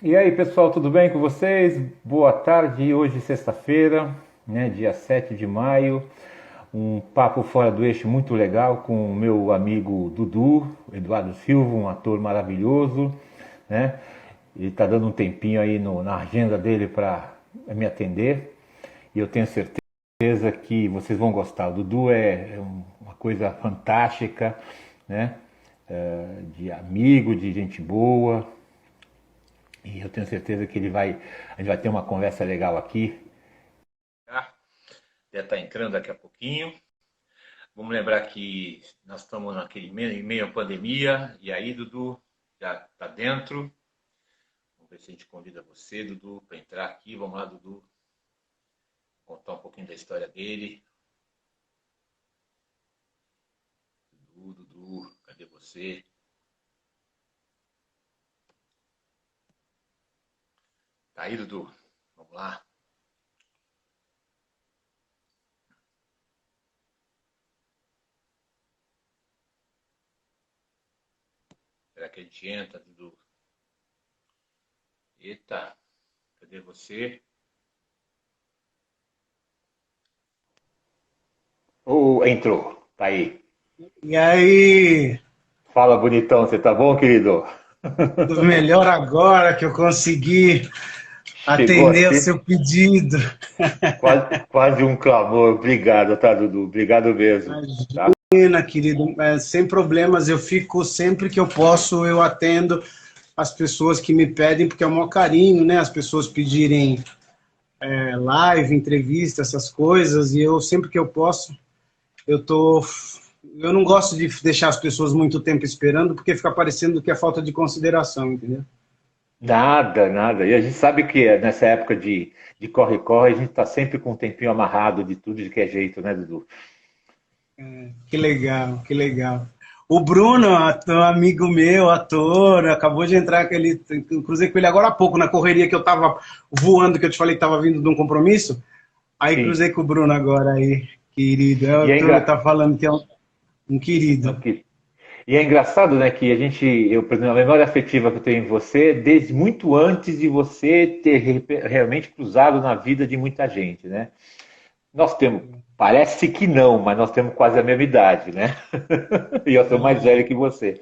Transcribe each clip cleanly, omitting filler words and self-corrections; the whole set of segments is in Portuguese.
E aí, pessoal, tudo bem com vocês? Boa tarde. Hoje, sexta-feira, né, dia 7 de maio. Um papo fora do eixo muito legal com o meu amigo Dudu, Eduardo Silva, um ator maravilhoso, né? Ele está dando um tempinho aí na agenda dele para me atender e eu tenho certeza que vocês vão gostar. O Dudu é uma coisa fantástica, né? De amigo, de gente boa, e eu tenho certeza que a gente vai ter uma conversa legal aqui. Deve estar entrando daqui a pouquinho. Vamos lembrar que nós estamos em meio à pandemia. E aí, Dudu, já está dentro. Vamos ver se a gente convida você, Dudu, para entrar aqui. Vamos lá, Dudu, contar um pouquinho da história dele. Dudu, cadê você? Tá aí, Dudu? Vamos lá. Será que a gente entra, Dudu? Eita, cadê você? Entrou, tá aí. E aí, Fala, bonitão, você tá bom, querido? tudo melhor agora que eu consegui Chegou a atender o ser seu pedido. quase um clamor. Obrigado, tá, Dudu? Obrigado mesmo, tá? Imagina, querido, sem problemas, eu fico sempre que eu posso, eu atendo as pessoas que me pedem, porque é o maior carinho, né? As pessoas pedirem live, entrevista, essas coisas, e eu sempre que eu posso, eu tô. Eu não gosto de deixar as pessoas muito tempo esperando, porque fica parecendo que é falta de consideração, entendeu? Nada, nada. E a gente sabe que nessa época de corre-corre, a gente tá sempre com um tempinho amarrado de tudo de que é jeito, né, Dudu? Que legal, que legal. O Bruno, amigo meu, ator, acabou de entrar, eu cruzei com ele agora há pouco, na correria que eu tava voando, que eu te falei que tava vindo de um compromisso. Aí Sim. cruzei com o Bruno agora aí, querido. É E o é, Bruno engra... tá falando que é um Não, querido. e é engraçado, né, que por exemplo, a memória afetiva que eu tenho em você, desde muito antes de você ter realmente cruzado na vida de muita gente, né? Nós temos, parece que não, mas nós temos quase a mesma idade, né? E eu sou mais velho que você.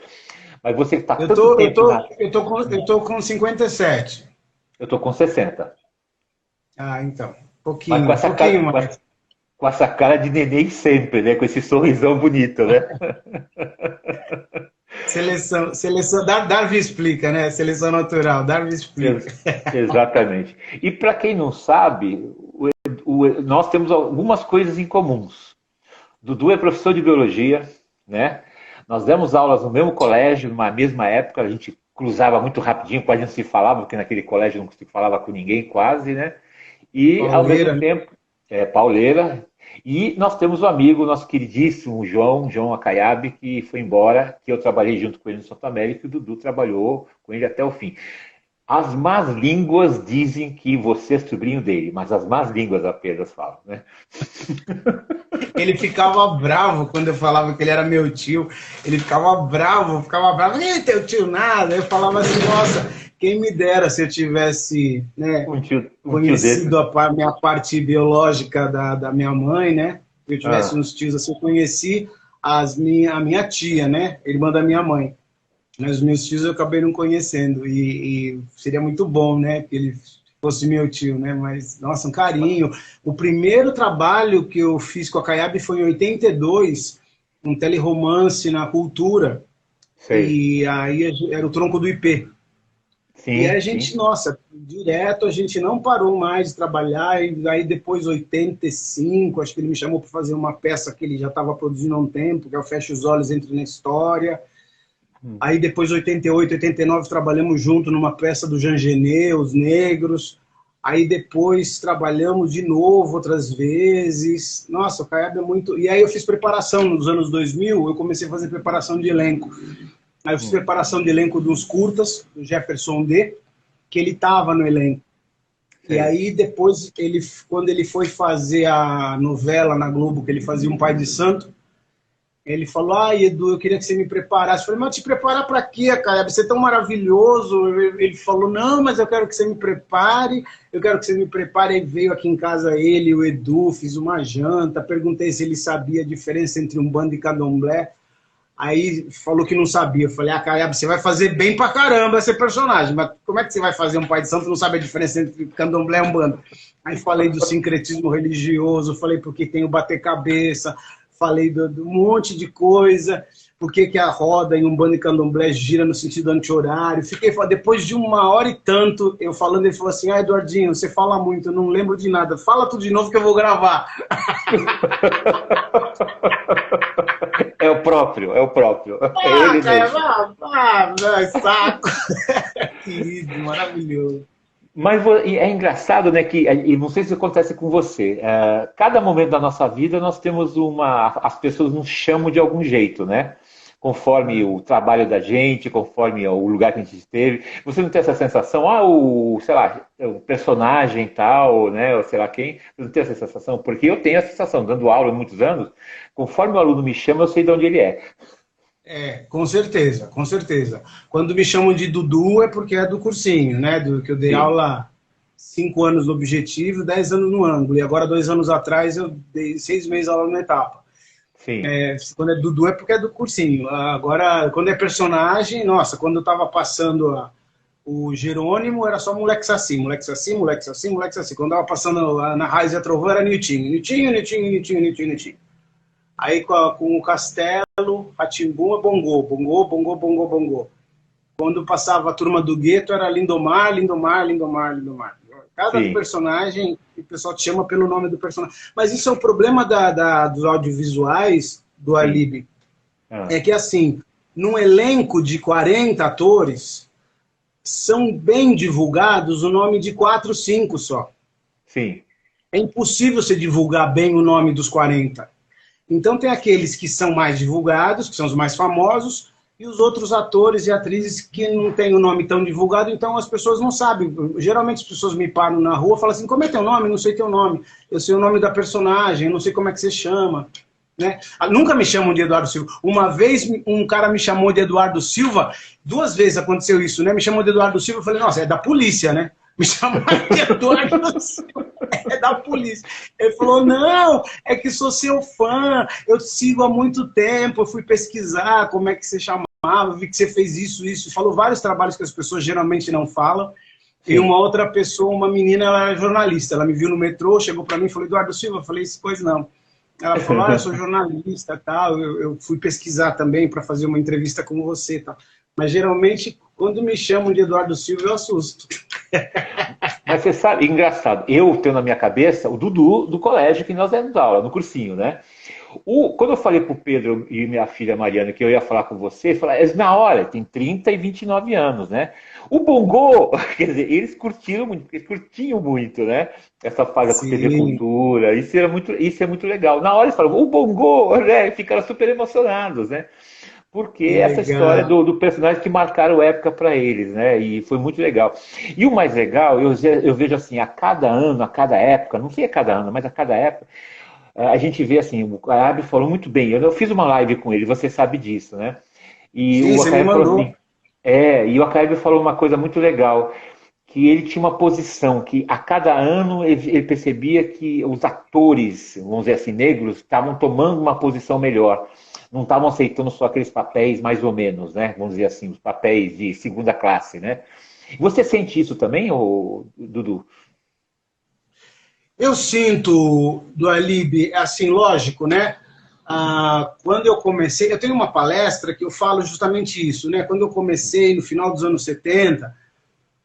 Mas você está Eu tanto tô, eu tempo tô, na. eu tô com 57. Eu tô com 60. Ah, então, Mas pouquinho, pouquinho mais. com essa cara de neném sempre, né? Com esse sorrisão bonito, né? Seleção, Darwin explica, né? Seleção natural, Darwin explica. Ex- Exatamente. E para quem não sabe, nós temos algumas coisas em comuns. Dudu é professor de biologia, né? Nós demos aulas no mesmo colégio, numa mesma época, a gente cruzava muito rapidinho, quase não se falava, porque naquele colégio não se falava com ninguém quase, né? E ao mesmo Pauleira, né? tempo, pauleira. E nós temos um amigo, nosso queridíssimo João Acaiabe, que foi embora, que eu trabalhei junto com ele no Santo América, e o Dudu trabalhou com ele até o fim. As más línguas dizem que você é sobrinho dele, mas as más línguas apenas falam, né? Ele ficava bravo quando eu falava que ele era meu tio. Ele ficava bravo. Nem teu tio nada. Eu falava assim, nossa, quem me dera se eu tivesse, né, Um tio conhecido desse. a minha parte biológica da minha mãe, né? Se eu tivesse Ah, uns tios assim, eu conheci a minha tia, né? Irmã da minha mãe. Mas os meus tios eu acabei não conhecendo. E seria muito bom, né? Que ele fosse meu tio, né? Mas, nossa, um carinho. O primeiro trabalho que eu fiz com a Caiab foi em 82, um teleromance na cultura. sei. E aí era o Tronco do IP. E aí Sim, a sim. gente, nossa, direto a gente não parou mais de trabalhar. E aí depois, 85, acho que ele me chamou para fazer uma peça que ele já estava produzindo há um tempo, que é o Fecha os Olhos, Entre na História. Hum. Aí depois, 88, 89, trabalhamos junto numa peça do Jean Genet, Os Negros. Aí depois trabalhamos de novo outras vezes. Nossa, o Caiab é muito... E aí eu fiz preparação nos anos 2000, eu comecei a fazer preparação de elenco. Aí eu fiz Hum. preparação de elenco de uns curtas, do Jefferson D, que ele estava no elenco. E Sei. aí depois, quando ele foi fazer a novela na Globo, que ele fazia Um Pai de Santo, Ele falou, Edu, eu queria que você me preparasse. Eu falei, mas te preparar para quê, cara? Você é tão maravilhoso. Ele falou, não, mas eu quero que você me prepare, eu quero que você me prepare. Aí veio aqui em casa ele, o Edu, fiz uma janta, perguntei se ele sabia a diferença entre Umbanda e Candomblé. Aí falou que não sabia. Eu falei, Caiaba, você vai fazer bem pra caramba esse personagem, mas como é que você vai fazer um pai de santo que não sabe a diferença entre Candomblé e Umbanda? Aí falei do sincretismo religioso, falei porque tem o bater cabeça, falei do monte de coisa, por que a roda em Umbanda e Candomblé gira no sentido anti-horário. Fiquei, depois de 1 hora e tanto, eu falando, ele falou assim, Eduardinho, você fala muito, eu não lembro de nada, fala tudo de novo que eu vou gravar. É o próprio, é o próprio. É ele mesmo. Saco. Querido, maravilhoso. Mas é engraçado, né, que, e não sei se acontece com você, cada momento da nossa vida nós temos as pessoas nos chamam de algum jeito, né? Conforme o trabalho da gente, conforme o lugar que a gente esteve. Você não tem essa sensação, sei lá, o personagem tal, né, ou sei lá quem, você não tem essa sensação? Porque eu tenho a sensação, dando aula há muitos anos, conforme o aluno me chama, eu sei de onde ele é. Com certeza, com certeza. Quando me chamam de Dudu é porque é do cursinho, né? Que eu dei aula 5 anos no Objetivo, 10 anos no Ângulo. E agora, 2 anos atrás, eu dei 6 meses aula na Etapa. Sim. Quando é Dudu é porque é do cursinho. Agora, quando é personagem, nossa, quando eu tava passando o Jerônimo, era só moleque saci, moleque saci, moleque saci, moleque saci. Quando eu tava passando na Raiz e a Trovão, era Niltinho. Niltinho. Aí com o Castelo, Rá-Tim-Bum é Bongô, Bongô. Quando passava a turma do Gueto era Lindomar. Cada personagem, o pessoal te chama pelo nome do personagem. Mas isso é o problema dos audiovisuais do Alibi. É que assim, num elenco de 40 atores, são bem divulgados o nome de 4, 5 só. Sim. É impossível você divulgar bem o nome dos 40. Então tem aqueles que são mais divulgados, que são os mais famosos, e os outros atores e atrizes que não têm o nome tão divulgado, então as pessoas não sabem. Geralmente as pessoas me param na rua e falam assim, como é teu nome? Não sei teu nome. Eu sei o nome da personagem, eu não sei como é que você chama. Né? Nunca me chamam de Eduardo Silva. Uma vez um cara me chamou de Eduardo Silva, 2 vezes aconteceu isso, né? Me chamou de Eduardo Silva, eu falei, nossa, é da polícia, né? Me chamaram de Eduardo Silva, é da polícia. Ele falou, não, é que sou seu fã, eu te sigo há muito tempo, eu fui pesquisar como é que você chamava, vi que você fez isso. Falou vários trabalhos que as pessoas geralmente não falam. Sim. E uma outra pessoa, uma menina, ela é jornalista, ela me viu no metrô, chegou para mim e falou, Eduardo Silva, eu falei, pois não. Ela falou, eu sou jornalista, tal, eu fui pesquisar também para fazer uma entrevista com você, tal. Mas geralmente, quando me chamam de Eduardo Silva, eu assusto. Mas você sabe, engraçado, eu tenho na minha cabeça o Dudu do colégio que nós demos aula, no cursinho, né? Quando eu falei pro Pedro e minha filha Mariana que eu ia falar com você, falaram, na hora, tem 30 e 29 anos, né? O Bongô, quer dizer, eles curtiam muito, né? Essa fase da TV Cultura, isso é muito legal. Na hora eles falaram, o Bongô, né? Ficaram super emocionados, né? Porque essa história do personagem que marcaram época para eles, né? E foi muito legal. E o mais legal, eu vejo assim, a cada ano, a cada época, não sei a cada ano, mas a cada época, a gente vê assim, o Arabi falou muito bem. Eu fiz uma live com ele, você sabe disso, né? E sim, você me mandou. Assim, e o Akaib falou uma coisa muito legal, que ele tinha uma posição, que a cada ano ele percebia que os atores, vamos dizer assim, negros, estavam tomando uma posição melhor. Não estavam aceitando só aqueles papéis mais ou menos, né? Vamos dizer assim, os papéis de segunda classe, né? Você sente isso também, Dudu? Eu sinto, do Alibi, assim, lógico, né? Quando eu comecei, eu tenho uma palestra que eu falo justamente isso, né? Quando eu comecei no final dos anos 70,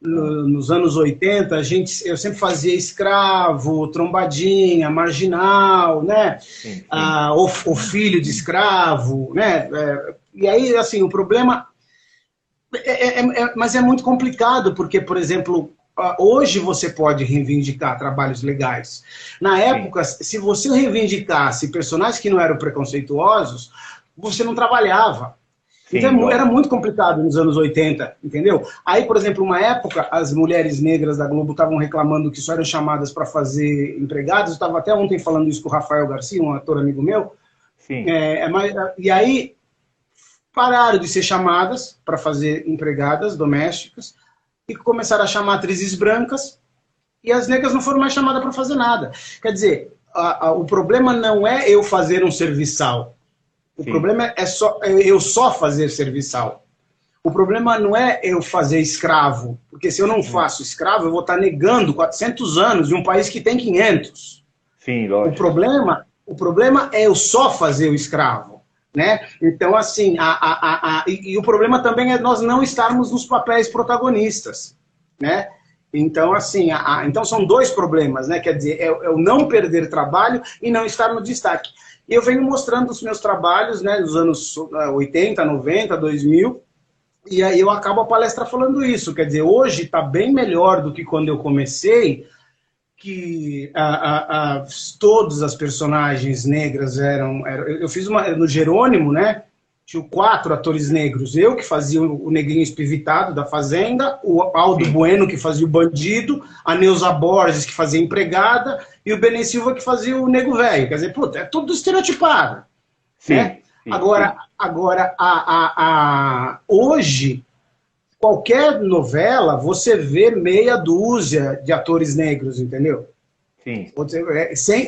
nos anos 80, eu sempre fazia escravo, trombadinha, marginal, né? Sim. O filho de escravo, né? E aí, assim, o problema... mas é muito complicado, porque, por exemplo, hoje você pode reivindicar trabalhos legais. Na época, sim, se você reivindicasse personagens que não eram preconceituosos, você não trabalhava. Sim, então era muito complicado nos anos 80, entendeu? Aí, por exemplo, uma época, as mulheres negras da Globo estavam reclamando que só eram chamadas para fazer empregadas. Eu estava até ontem falando isso com o Rafael Garcia, um ator amigo meu. Sim. E aí pararam de ser chamadas para fazer empregadas domésticas e começaram a chamar atrizes brancas e as negras não foram mais chamadas para fazer nada. Quer dizer, o problema não é eu fazer um serviçal. O Sim. problema é eu só fazer serviçal. O problema não é eu fazer escravo, porque se eu não faço escravo, eu vou estar negando 400 anos de um país que tem 500. Sim, lógico. O problema é eu só fazer o escravo, né? Então, assim, e o problema também é nós não estarmos nos papéis protagonistas, né? Então, assim, então são dois problemas, né? Quer dizer, é eu não perder trabalho e não estar no destaque. E eu venho mostrando os meus trabalhos, né, dos anos 80, 90, 2000, e aí eu acabo a palestra falando isso. Quer dizer, hoje está bem melhor do que quando eu comecei, que todas as personagens negras eram... Eu fiz no Jerônimo, né? Tinha 4 atores negros. Eu, que fazia o negrinho espivitado da Fazenda, o Aldo Bueno, que fazia o bandido, a Neuza Borges, que fazia a empregada, e o Benê Silva, que fazia o nego velho. Quer dizer, puta, é tudo estereotipado. Sim, né? sim, Agora, hoje, qualquer novela, você vê meia dúzia de atores negros, entendeu? sim.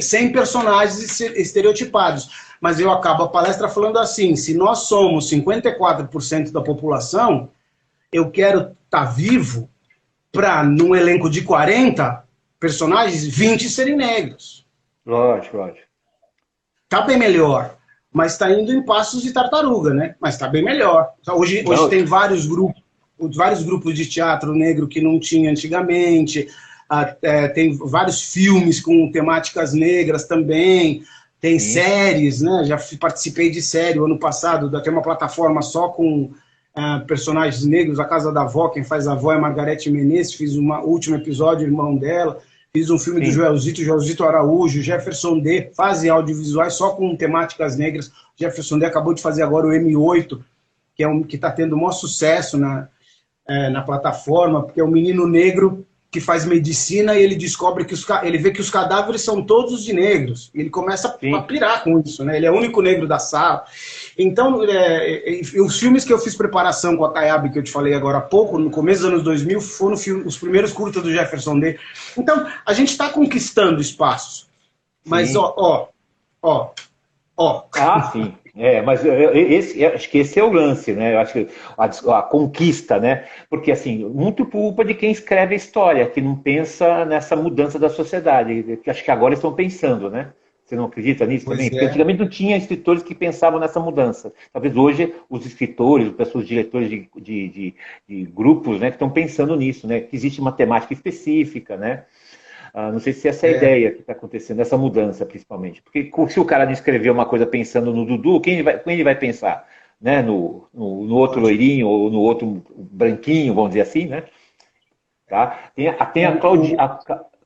Sem personagens estereotipados. Mas eu acabo a palestra falando assim, se nós somos 54% da população, eu quero estar vivo para, num elenco de 40 personagens, 20 serem negros. Lógico, lógico. Tá bem melhor, mas está indo em passos de tartaruga, né? Mas está bem melhor. Hoje tem vários grupos de teatro negro que não tinha antigamente, tem vários filmes com temáticas negras também, tem séries, né? Já participei de série o ano passado, tem uma plataforma só com personagens negros, A Casa da Avó, quem faz a avó é Margarete Menezes, fiz um último episódio, irmão dela, fiz um filme do Joelzito Araújo, Jefferson D, fazem audiovisuais só com temáticas negras. Jefferson D acabou de fazer agora o M8, que está tendo o maior sucesso na plataforma, porque é um menino negro que faz medicina e ele descobre que ele vê que os cadáveres são todos de negros. E ele começa a pirar com isso, né? Ele é o único negro da sala. Então, os filmes que eu fiz preparação com a Tayab, que eu te falei agora há pouco, no começo dos anos 2000, foram os primeiros curtas do Jefferson D. Então, a gente está conquistando espaços. Mas, Ah, sim. Mas acho que esse é o lance, né? Eu acho que a conquista, né? Porque, assim, muito culpa de quem escreve a história, que não pensa nessa mudança da sociedade. Que acho que agora estão pensando, né? Você não acredita nisso também? Porque antigamente não tinha escritores que pensavam nessa mudança. Talvez hoje os escritores, os diretores de grupos, né, que estão pensando nisso, né? Que existe uma temática específica, né? Não sei se essa é a ideia que está acontecendo, essa mudança, principalmente. Porque se o cara não escrever uma coisa pensando no Dudu, quem ele vai pensar? Né? No outro loirinho ou no outro branquinho, vamos dizer assim, né? Tá? Tem a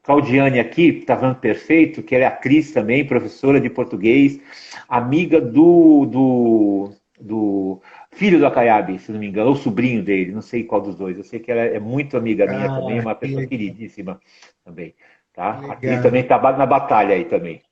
Claudiane aqui, que está falando perfeito, que ela é atriz também, professora de português, amiga do filho do Acaiabe, se não me engano, ou sobrinho dele, não sei qual dos dois. Eu sei que ela é muito amiga minha também, é uma pessoa queridíssima também. Tá? A atriz também está na batalha aí também.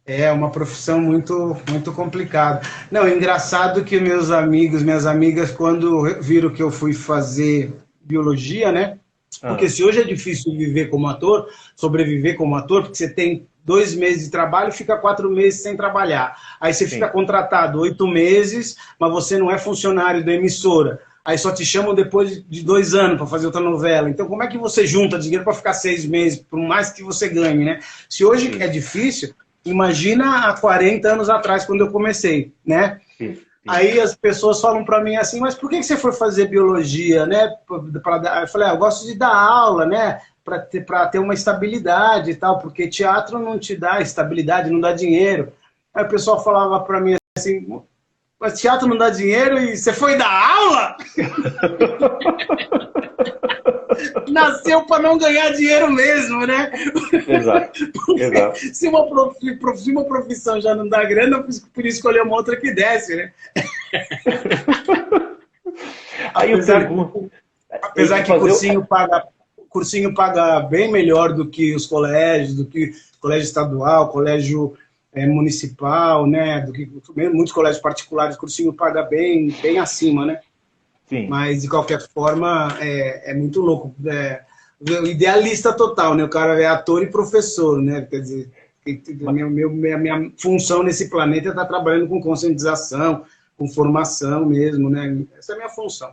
É uma profissão muito, muito complicada. Não, é engraçado que meus amigos, minhas amigas, quando viram que eu fui fazer biologia, né? Porque se hoje é difícil viver como ator, sobreviver como ator, porque você tem 2 meses de trabalho e fica 4 meses sem trabalhar. Aí você fica contratado 8 meses, mas você não é funcionário da emissora. Aí só te chamam depois de 2 anos para fazer outra novela. Então como é que você junta dinheiro para ficar 6 meses, por mais que você ganhe, né? Se hoje é difícil, imagina há 40 anos atrás, quando eu comecei, né? Sim. Aí as pessoas falam para mim assim, mas por que você foi fazer biologia, né? Eu falei, eu gosto de dar aula, né? Para ter uma estabilidade e tal, porque teatro não te dá estabilidade, não dá dinheiro. Aí o pessoal falava para mim assim, mas teatro não dá dinheiro e você foi dar aula? Nasceu para não ganhar dinheiro mesmo, né? Exato. Exato. Se uma profissão já não dá grana, eu podia escolher uma outra que desse, né? Aí apesar que cursinho paga bem melhor do que os colégios, do que colégio estadual, colégio municipal, né? Do que muitos colégios particulares, o cursinho paga bem, bem acima, né? Sim. Mas, de qualquer forma, é muito louco. Idealista total, né? O cara é ator e professor, né? Quer dizer, minha função nesse planeta é estar trabalhando com conscientização, com formação mesmo, né? Essa é a minha função.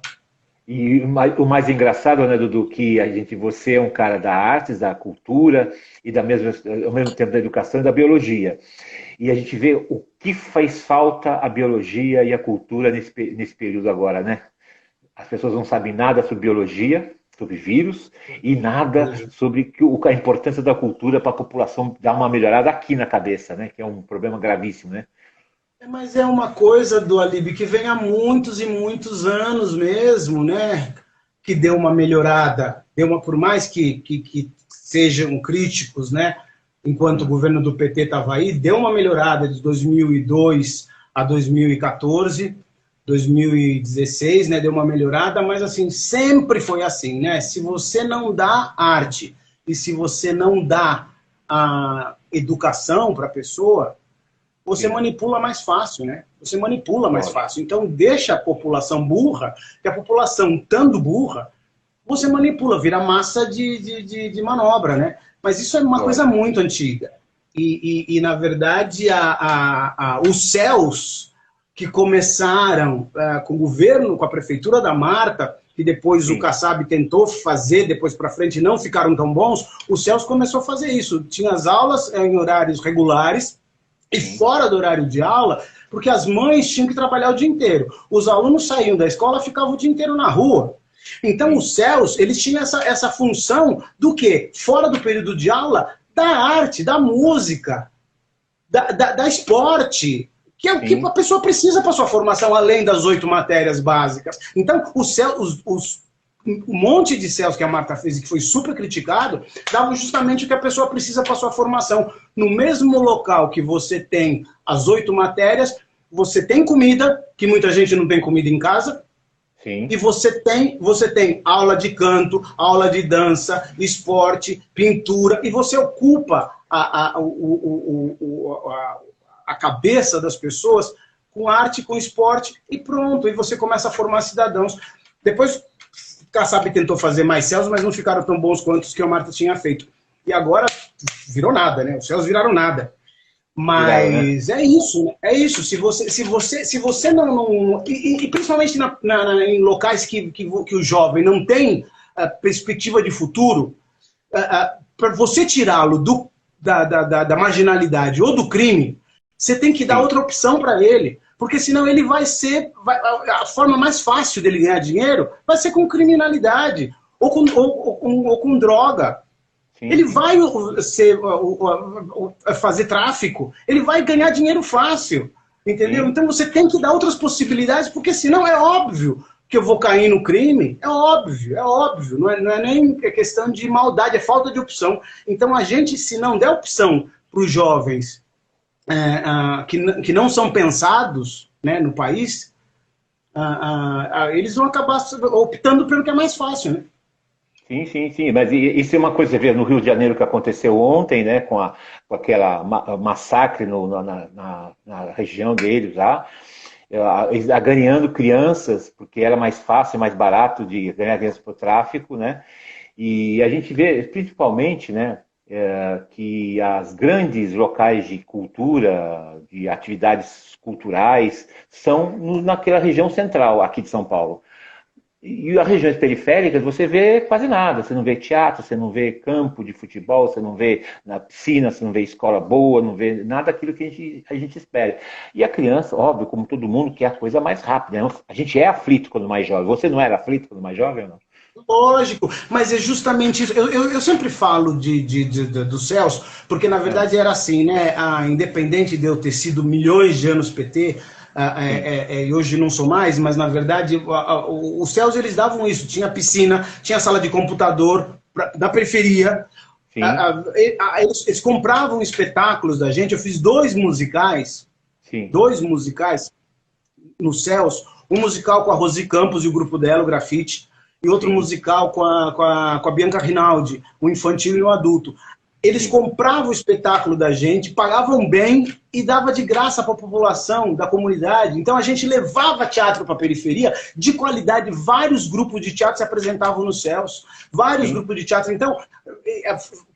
E o mais engraçado, né, Dudu, que você é um cara da artes, da cultura e ao mesmo tempo da educação e da biologia. E a gente vê o que faz falta a biologia e a cultura nesse período agora, né? As pessoas não sabem nada sobre biologia, sobre vírus, e nada sobre a importância da cultura para a população dar uma melhorada aqui na cabeça, né? Que é um problema gravíssimo, né? Mas é uma coisa, do Alib, que vem há muitos e muitos anos mesmo, né? Que deu uma melhorada, por mais que sejam críticos, né? Enquanto o governo do PT estava aí, deu uma melhorada de 2002 a 2014, 2016, né? Deu uma melhorada, mas assim, sempre foi assim, né? Se você não dá arte e se você não dá a educação para a pessoa, você manipula mais fácil, né? Você manipula mais fácil. Então, deixa a população burra, que a população, estando burra, você manipula, vira massa de manobra, né? Mas isso é uma coisa muito antiga. E na verdade, os céus que começaram com o governo, com a prefeitura da Marta, que depois o Kassab tentou fazer, depois para frente não ficaram tão bons, os céus começou a fazer isso. Tinha as aulas em horários regulares, e fora do horário de aula, porque as mães tinham que trabalhar o dia inteiro. Os alunos saíam da escola, ficavam o dia inteiro na rua. Então, os céus, eles tinham essa função do quê? Fora do período de aula, da arte, da música, da esporte, que é o que a pessoa precisa para sua formação, além das 8 matérias básicas. Então, o monte de céus que a Marta fez e que foi super criticado, davam justamente o que a pessoa precisa para sua formação. No mesmo local que você tem as 8 matérias, você tem comida, que muita gente não tem comida em casa, e você tem aula de canto, aula de dança, esporte, pintura, e você ocupa a cabeça das pessoas com arte, com esporte, e pronto, e você começa a formar cidadãos. Depois, Kassab tentou fazer mais céus, mas não ficaram tão bons quanto os que a Marta tinha feito. E agora virou nada, né? Os céus viraram nada. Mas é isso, né? É isso. Se você não e principalmente em locais que o jovem não tem perspectiva de futuro, para você tirá-lo da marginalidade ou do crime, você tem que dar outra opção para ele. Porque senão ele a forma mais fácil dele ganhar dinheiro vai ser com criminalidade ou com droga. Ele vai fazer tráfico, ele vai ganhar dinheiro fácil, entendeu? Então você tem que dar outras possibilidades, porque senão é óbvio que eu vou cair no crime, é óbvio, não é nem questão de maldade, é falta de opção. Então a gente, se não der opção para os jovens que não são pensados, né, no país, eles vão acabar optando pelo que é mais fácil, né? Sim. Mas isso é uma coisa, você vê no Rio de Janeiro que aconteceu ontem, né, com aquela massacre na região deles lá, ganhando crianças, porque era mais fácil, mais barato de ganhar crianças para o tráfico, né? E a gente vê, principalmente, né, que as grandes locais de cultura, de atividades culturais, são naquela região central aqui de São Paulo. E as regiões periféricas você vê quase nada, você não vê teatro, você não vê campo de futebol, você não vê na piscina, você não vê escola boa, não vê nada daquilo que a gente espera. E a criança, óbvio, como todo mundo, quer a coisa mais rápida, né? A gente é aflito quando mais jovem. Você não era aflito quando mais jovem ou não? Lógico, mas é justamente isso. Eu sempre falo dos céus, porque na verdade era assim, né? Independente de eu ter sido milhões de anos PT, e hoje não sou mais, mas na verdade os céus eles davam isso. Tinha piscina, tinha sala de computador na periferia. Eles compravam espetáculos da gente. Eu fiz 2 musicais, 2 musicais nos céus. Um musical com a Rosi Campos e o grupo dela, o Grafite, e outro musical com a Bianca Rinaldi, o infantil e o adulto. Eles compravam o espetáculo da gente, pagavam bem e dava de graça para a população da comunidade. Então a gente levava teatro para a periferia de qualidade. Vários grupos de teatro se apresentavam nos céus. Vários grupos de teatro. Então,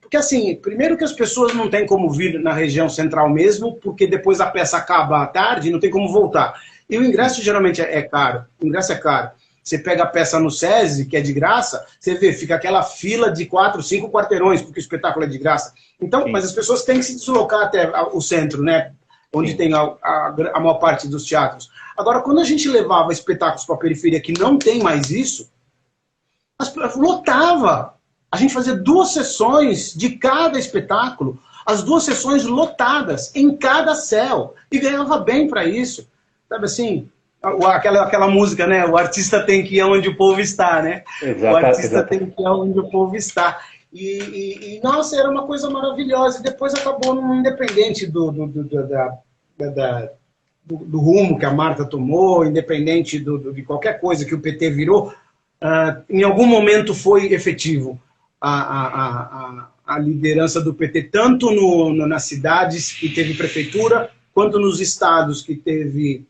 porque assim, primeiro que as pessoas não têm como vir na região central mesmo, porque depois a peça acaba à tarde e não tem como voltar. E o ingresso geralmente é caro. O ingresso é caro. Você pega a peça no SESI, que é de graça, você vê, fica aquela fila de 4, 5 quarteirões, porque o espetáculo é de graça. Então, mas as pessoas têm que se deslocar até o centro, né? Onde tem a maior parte dos teatros. Agora, quando a gente levava espetáculos para a periferia, que não tem mais isso, lotava. A gente fazia 2 sessões de cada espetáculo, as 2 sessões lotadas, em cada céu, e ganhava bem para isso. Sabe assim? Aquela música, né? O artista tem que ir onde o povo está, né? O artista tem que ir onde o povo está. E nossa, era uma coisa maravilhosa. E depois acabou no independente do rumo que a Marta tomou, independente de qualquer coisa que o PT virou, em algum momento foi efetivo a liderança do PT, tanto nas cidades que teve prefeitura, quanto nos estados que teve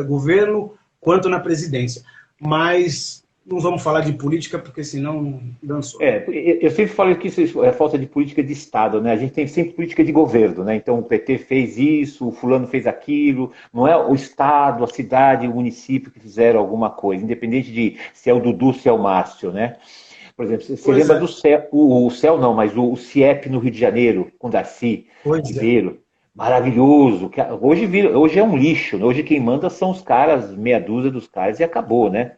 governo, quanto na presidência. Mas não vamos falar de política, porque senão dançou. Eu sempre falo que isso é falta de política de Estado, né? A gente tem sempre política de governo, né? Então o PT fez isso, o fulano fez aquilo, não é o Estado, a cidade, o município que fizeram alguma coisa, independente de se é o Dudu, se é o Márcio, né? Por exemplo, você lembra do CEL, o CEL não, mas o CIEP no Rio de Janeiro, com Darcy Ribeiro. Maravilhoso. Hoje é um lixo. Né? Hoje quem manda são os caras, meia dúzia dos caras, e acabou, né?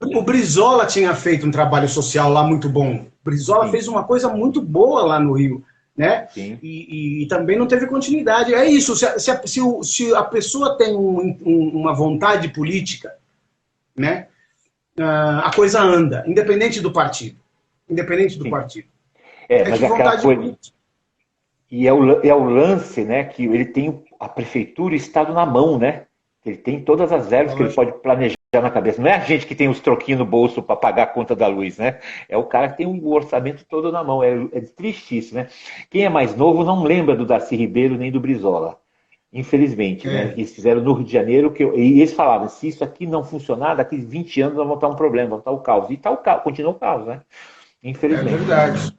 O Brizola tinha feito um trabalho social lá muito bom. O Brizola fez uma coisa muito boa lá no Rio, né? E também não teve continuidade. É isso, se a pessoa tem uma vontade política, né? A coisa anda, independente do partido. Independente do partido. Mas aquela coisa... Política. E é o lance, né, que ele tem a prefeitura e o Estado na mão, né? Ele tem todas as verbas que ele pode planejar na cabeça. Não é a gente que tem os troquinhos no bolso para pagar a conta da luz, né? É o cara que tem o orçamento todo na mão. É triste isso, né? Quem é mais novo não lembra do Darcy Ribeiro nem do Brizola. Infelizmente, né? Eles fizeram no Rio de Janeiro, e eles falavam, se isso aqui não funcionar, daqui 20 anos vai voltar um problema, vai voltar o caos. E continua o caos, né? Infelizmente. É verdade.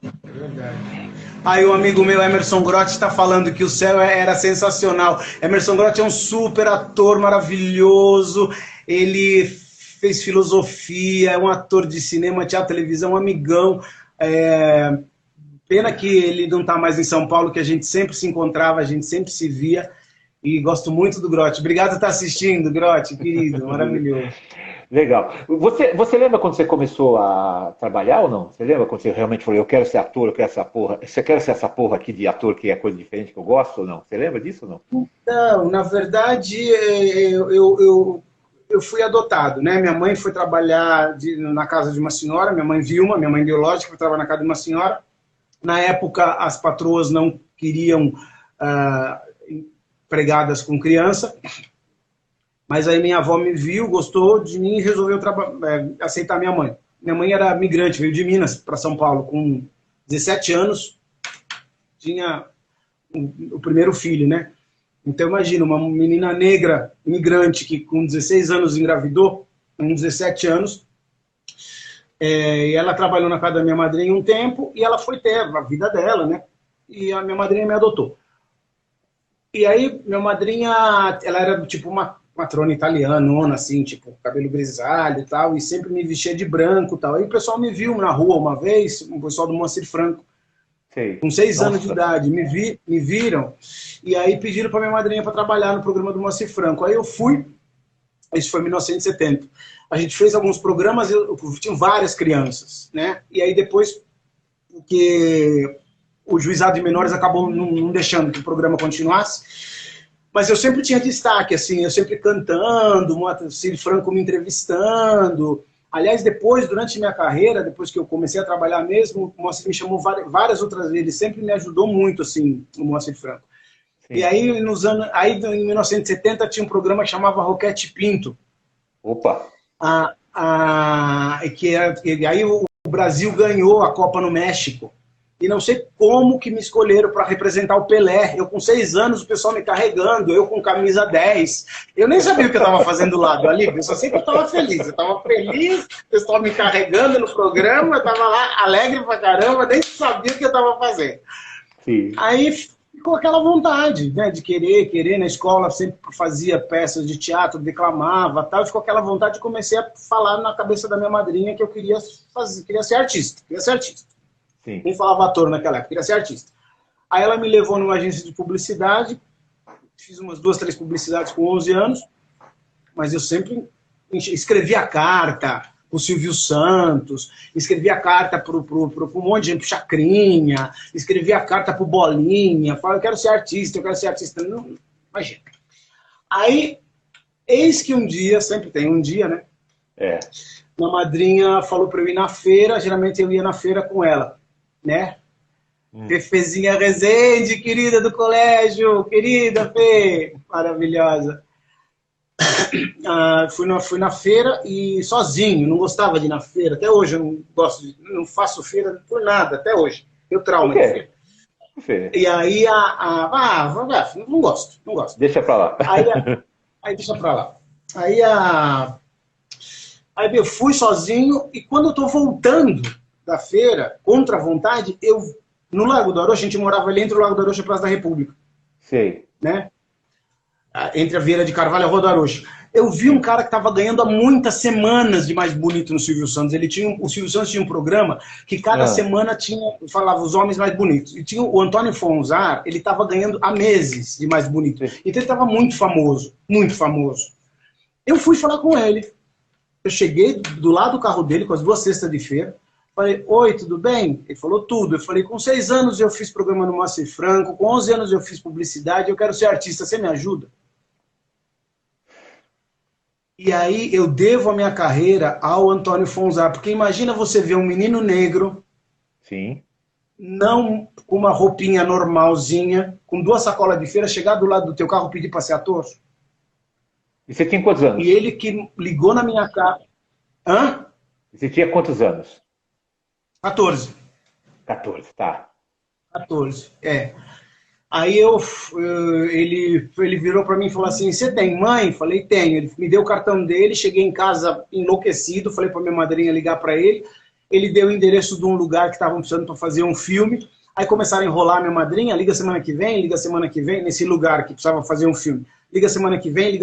Aí o amigo meu, Emerson Grotti, está falando que o céu era sensacional. Emerson Grotti é um super ator maravilhoso. Ele fez filosofia, é um ator de cinema, teatro, televisão, um amigão. Pena que ele não está mais em São Paulo, que a gente sempre se encontrava, a gente sempre se via. E gosto muito do Grotti. Obrigado por estar assistindo, Grotti, querido. Maravilhoso. Legal. Você lembra quando você começou a trabalhar ou não? Você lembra quando você realmente falou, eu quero ser ator, eu quero essa porra. Você quer ser essa porra aqui de ator que é coisa diferente que eu gosto ou não? Você lembra disso ou não? Não, na verdade, eu fui adotado, né? Minha mãe foi trabalhar na casa de uma senhora, minha mãe Vilma, minha mãe biológica, foi trabalhar na casa de uma senhora. Na época, as patroas não queriam empregadas com criança. Mas aí minha avó me viu, gostou de mim e resolveu aceitar minha mãe. Minha mãe era migrante, veio de Minas para São Paulo com 17 anos. Tinha o primeiro filho, né? Então imagina, uma menina negra, imigrante, que com 16 anos engravidou, com 17 anos. E ela trabalhou na casa da minha madrinha um tempo e ela foi ter a vida dela, né? E a minha madrinha me adotou. E aí, minha madrinha, ela era tipo uma matrona italiana, assim, tipo, cabelo grisalho e tal, e sempre me vestia de branco e tal. Aí o pessoal me viu na rua uma vez, o pessoal do Moacir Franco, com 6 anos de idade, me viram, e aí pediram para minha madrinha para trabalhar no programa do Moacir Franco. Aí eu fui, isso foi em 1970. A gente fez alguns programas, eu tinha várias crianças, né? E aí depois, porque o juizado de menores acabou não deixando que o programa continuasse, mas eu sempre tinha destaque, assim, eu sempre cantando, o Moacir Franco me entrevistando. Aliás, depois, durante minha carreira, depois que eu comecei a trabalhar mesmo, o Moacir me chamou várias outras vezes, ele sempre me ajudou muito, assim, o Moacir Franco. Sim. E aí, em 1970, tinha um programa que chamava Roquete Pinto. Opa! E aí o Brasil ganhou a Copa no México. E não sei como que me escolheram para representar o Pelé. Eu com 6 anos, o pessoal me carregando, eu com camisa 10. Eu nem sabia o que eu estava fazendo lá, do Ali. Eu só sei que eu estava feliz. Eu estava feliz, o pessoal me carregando no programa, eu estava lá alegre pra caramba, nem sabia o que eu estava fazendo. Sim. Aí ficou aquela vontade, né, de querer na escola, sempre fazia peças de teatro, declamava, tal, e ficou aquela vontade, e comecei a falar na cabeça da minha madrinha que eu queria ser artista, Sim. Nem falava ator naquela época, queria ser artista. Aí ela me levou numa agência de publicidade, fiz umas 2, 3 publicidades com 11 anos, mas eu sempre escrevia carta o Silvio Santos, escrevia carta para um monte de gente, pro Chacrinha, escrevia carta pro Bolinha, falava, eu quero ser artista. Não, imagina. Aí, eis que um dia, sempre tem um dia, né? Minha madrinha falou para eu ir na feira, geralmente eu ia na feira com ela, né? Fefezinha Rezende, querida do colégio, querida Fê, maravilhosa. Fui na feira e sozinho, não gostava de ir na feira, até hoje eu não gosto não faço feira por nada, até hoje. Eu trauma de feira. E aí não gosto. Deixa pra lá. Aí deixa pra lá. Aí eu fui sozinho e quando eu tô voltando da feira, contra a vontade, no Largo do Arocho, a gente morava ali entre o Largo do Arocho e a Praça da República. Sei. Né? Entre a Vieira de Carvalho e a Rua do Arocho. Eu vi um cara que estava ganhando há muitas semanas de mais bonito no Silvio Santos. O Silvio Santos tinha um programa que cada semana falava os homens mais bonitos. E tinha o Antônio Fonzar, ele estava ganhando há meses de mais bonito. Então ele estava muito famoso, muito famoso. Eu fui falar com ele. Eu cheguei do lado do carro dele com as 2 cestas de feira. Falei, oi, tudo bem? Ele falou tudo. Eu falei, com 6 anos eu fiz programa no Moacir Franco, com 11 anos eu fiz publicidade, eu quero ser artista, você me ajuda? E aí eu devo a minha carreira ao Antônio Fonzar, porque imagina você ver um menino negro, sim, não com uma roupinha normalzinha, com 2 sacolas de feira, chegar do lado do teu carro e pedir para ser ator. E você tinha quantos anos? E ele que ligou na minha casa... Hã? Você tinha quantos anos? 14. 14, tá. 14, Aí ele virou para mim e falou assim, você tem mãe? Falei, tenho. Ele me deu o cartão dele, cheguei em casa enlouquecido, falei para minha madrinha ligar para ele. Ele deu o endereço de um lugar que estavam precisando para fazer um filme. Aí começaram a enrolar minha madrinha, liga semana que vem, nesse lugar que precisava fazer um filme. Liga semana que vem.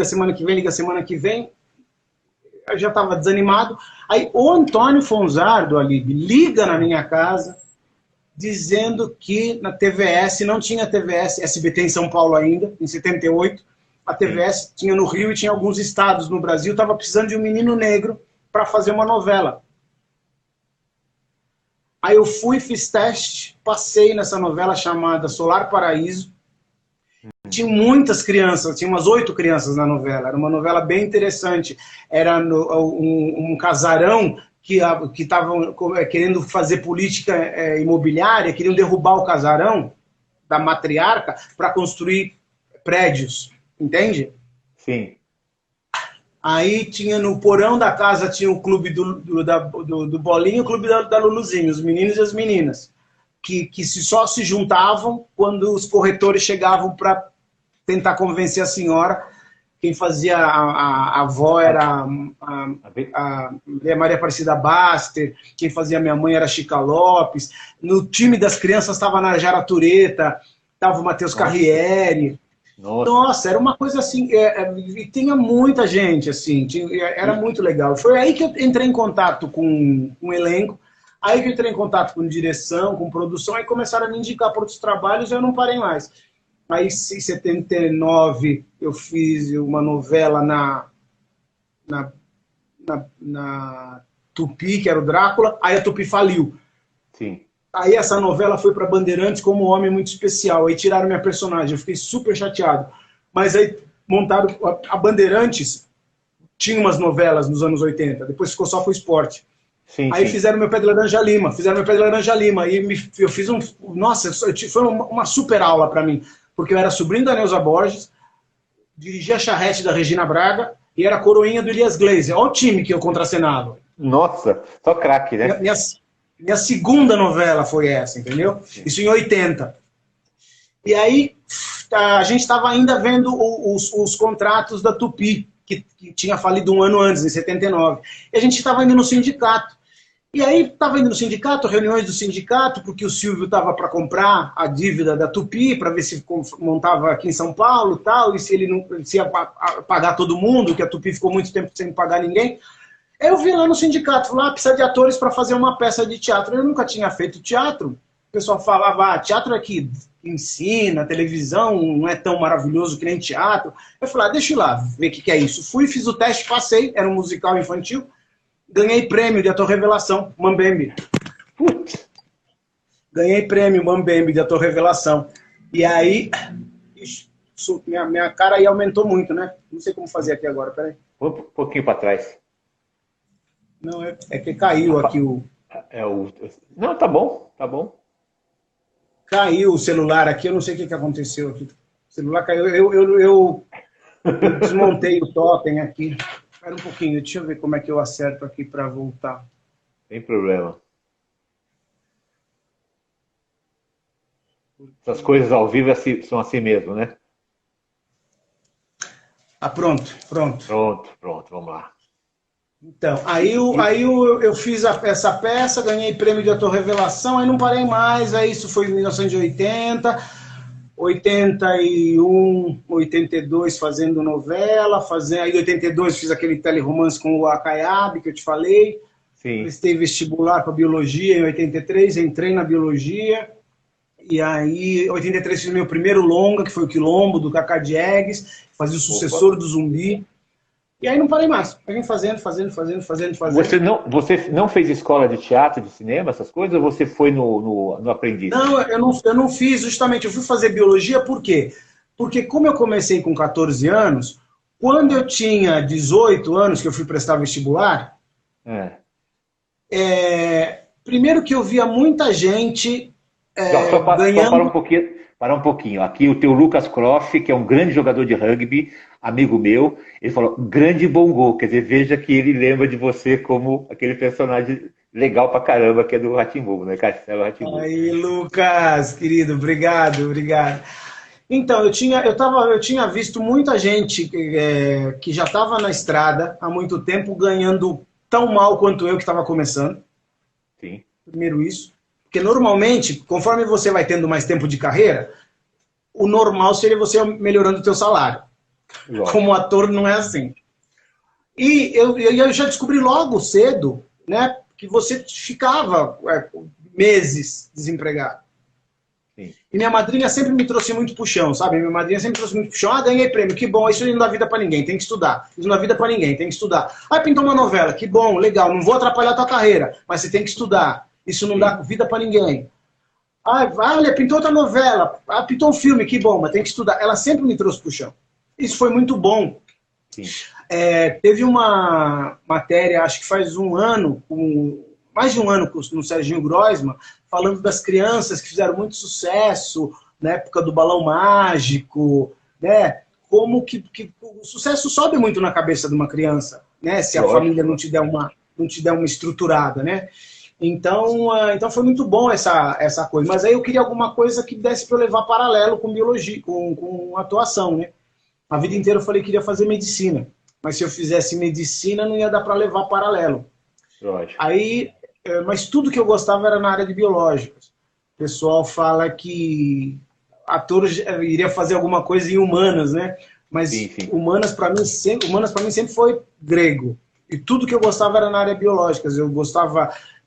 Eu já estava desanimado. Aí o Antônio Fonzar, do Alib, liga na minha casa, dizendo que na TVS, não tinha TVS, SBT em São Paulo ainda, em 78, a TVS tinha no Rio e tinha alguns estados no Brasil, estava precisando de um menino negro para fazer uma novela. Aí eu fui, fiz teste, passei nessa novela chamada Solar Paraíso. Tinha muitas crianças, tinha umas 8 crianças na novela, era uma novela bem interessante. Era um casarão que estavam querendo fazer política imobiliária, queriam derrubar o casarão da matriarca para construir prédios, entende? Sim. Aí tinha no porão da casa, tinha o clube do Bolinho e o clube da Luluzinho, os meninos e as meninas, que só se juntavam quando os corretores chegavam para tentar convencer a senhora. Quem fazia a avó era a Maria Aparecida Baster, quem fazia a minha mãe era a Chica Lopes. No time das crianças estava a Najara Tureta, estava o Matheus Carriere. Nossa, era uma coisa assim, e tinha muita gente, assim, era muito legal. Foi aí que eu entrei em contato com o elenco, aí que eu entrei em contato com direção, com produção, aí começaram a me indicar para outros trabalhos e eu não parei mais. Aí, em 79, eu fiz uma novela na Tupi, que era o Drácula, aí a Tupi faliu. Sim. Aí essa novela foi para Bandeirantes como um homem muito especial, aí tiraram minha personagem, eu fiquei super chateado. Mas aí montaram, a Bandeirantes tinha umas novelas nos anos 80, depois ficou só com o esporte. Sim, aí sim. fizeram meu Pé de Laranja Lima, e eu fiz nossa, foi uma super aula para mim, porque eu era sobrinho da Neuza Borges, dirigia a charrete da Regina Braga e era coroinha do Elias Glazer. Olha o time que eu contracenava. Nossa, só craque, né? Minha segunda novela foi essa, entendeu? Isso em 80. E aí a gente estava ainda vendo os contratos da Tupi, que tinha falido um ano antes, em 79. E a gente estava indo no sindicato. E aí estava indo no sindicato, reuniões do sindicato, porque o Silvio estava para comprar a dívida da Tupi, para ver se montava aqui em São Paulo e tal, e se ele não se ia pagar todo mundo, que a Tupi ficou muito tempo sem pagar ninguém. Aí eu vi lá no sindicato, lá precisa de atores para fazer uma peça de teatro. Eu nunca tinha feito teatro. O pessoal falava, teatro é que ensina, televisão não é tão maravilhoso que nem teatro. Eu falei, deixa eu ir lá, ver o que é isso. Fui, fiz o teste, passei, era um musical infantil. Ganhei prêmio de ator revelação, Mambembe. Putz. Ganhei prêmio Mambembe de ator revelação. E aí, minha cara aí aumentou muito, né? Não sei como fazer aqui agora, peraí. Um pouquinho para trás. Não, é que caiu aqui o... Não, tá bom, tá bom. Caiu o celular aqui, eu não sei o que aconteceu aqui. O celular caiu, eu desmontei o totem aqui. Espera um pouquinho, deixa eu ver como é que eu acerto aqui para voltar. Sem problema. Essas coisas ao vivo são assim mesmo, né? Ah, pronto. Pronto, vamos lá. Então, aí eu fiz essa peça, ganhei prêmio de ator revelação, aí não parei mais, aí isso foi em 1980, 81, 82 fazendo novela, aí em 82 fiz aquele teleromance com o Acaiabe, que eu te falei. Sim. Prestei vestibular para biologia em 83, entrei na biologia, e aí em 83 fiz meu primeiro longa, que foi o Quilombo, do Cacá Diegues, fazia o sucessor do Zumbi. E aí não parei mais. Eu vim fazendo. Você não fez escola de teatro, de cinema, essas coisas, ou você foi no aprendiz? Não, eu não fiz, justamente. Eu fui fazer biologia por quê? Porque como eu comecei com 14 anos, quando eu tinha 18 anos, que eu fui prestar vestibular, primeiro que eu via muita gente ganhando... Para um pouquinho. Aqui o teu Lucas Croft, que é um grande jogador de rugby, amigo meu, ele falou, grande Bongo, quer dizer, veja que ele lembra de você como aquele personagem legal pra caramba que é do Rá-Tim-Bum, né, Castelo Rá-Tim-Bum. Aí, Lucas, querido, obrigado. Então, eu tinha visto muita gente que já estava na estrada há muito tempo ganhando tão mal quanto eu que estava começando. Sim. Primeiro isso. Porque normalmente, conforme você vai tendo mais tempo de carreira, o normal seria você melhorando o teu salário. Lógico. Como ator não é assim. E eu já descobri logo cedo, né, que você ficava meses desempregado. Sim. E minha madrinha sempre me trouxe muito pro chão, sabe? Minha madrinha sempre trouxe muito pro chão. Ganhei prêmio, que bom, isso não dá vida pra ninguém, tem que estudar. Isso não dá vida pra ninguém, tem que estudar. Pintou uma novela, que bom, legal, não vou atrapalhar a tua carreira, mas você tem que estudar. Isso não dá vida pra ninguém. Olha, pintou outra novela, pintou um filme, que bom, mas tem que estudar. Ela sempre me trouxe pro chão. Isso foi muito bom. Sim. Teve uma matéria, acho que faz mais de um ano, no Serginho Groisman, falando das crianças que fizeram muito sucesso na época do Balão Mágico, né? Como que o sucesso sobe muito na cabeça de uma criança, né? Se a família não te der uma estruturada, né? Então foi muito bom essa coisa. Mas aí eu queria alguma coisa que desse para eu levar paralelo com biologia, com atuação, né? A vida inteira eu falei que queria fazer medicina. Mas se eu fizesse medicina, não ia dar para levar paralelo. Lógico. Mas tudo que eu gostava era na área de biológicas. O pessoal fala que ator iria fazer alguma coisa em humanas, né? Mas sim. Humanas para mim sempre foi grego. E tudo que eu gostava era na área biológica.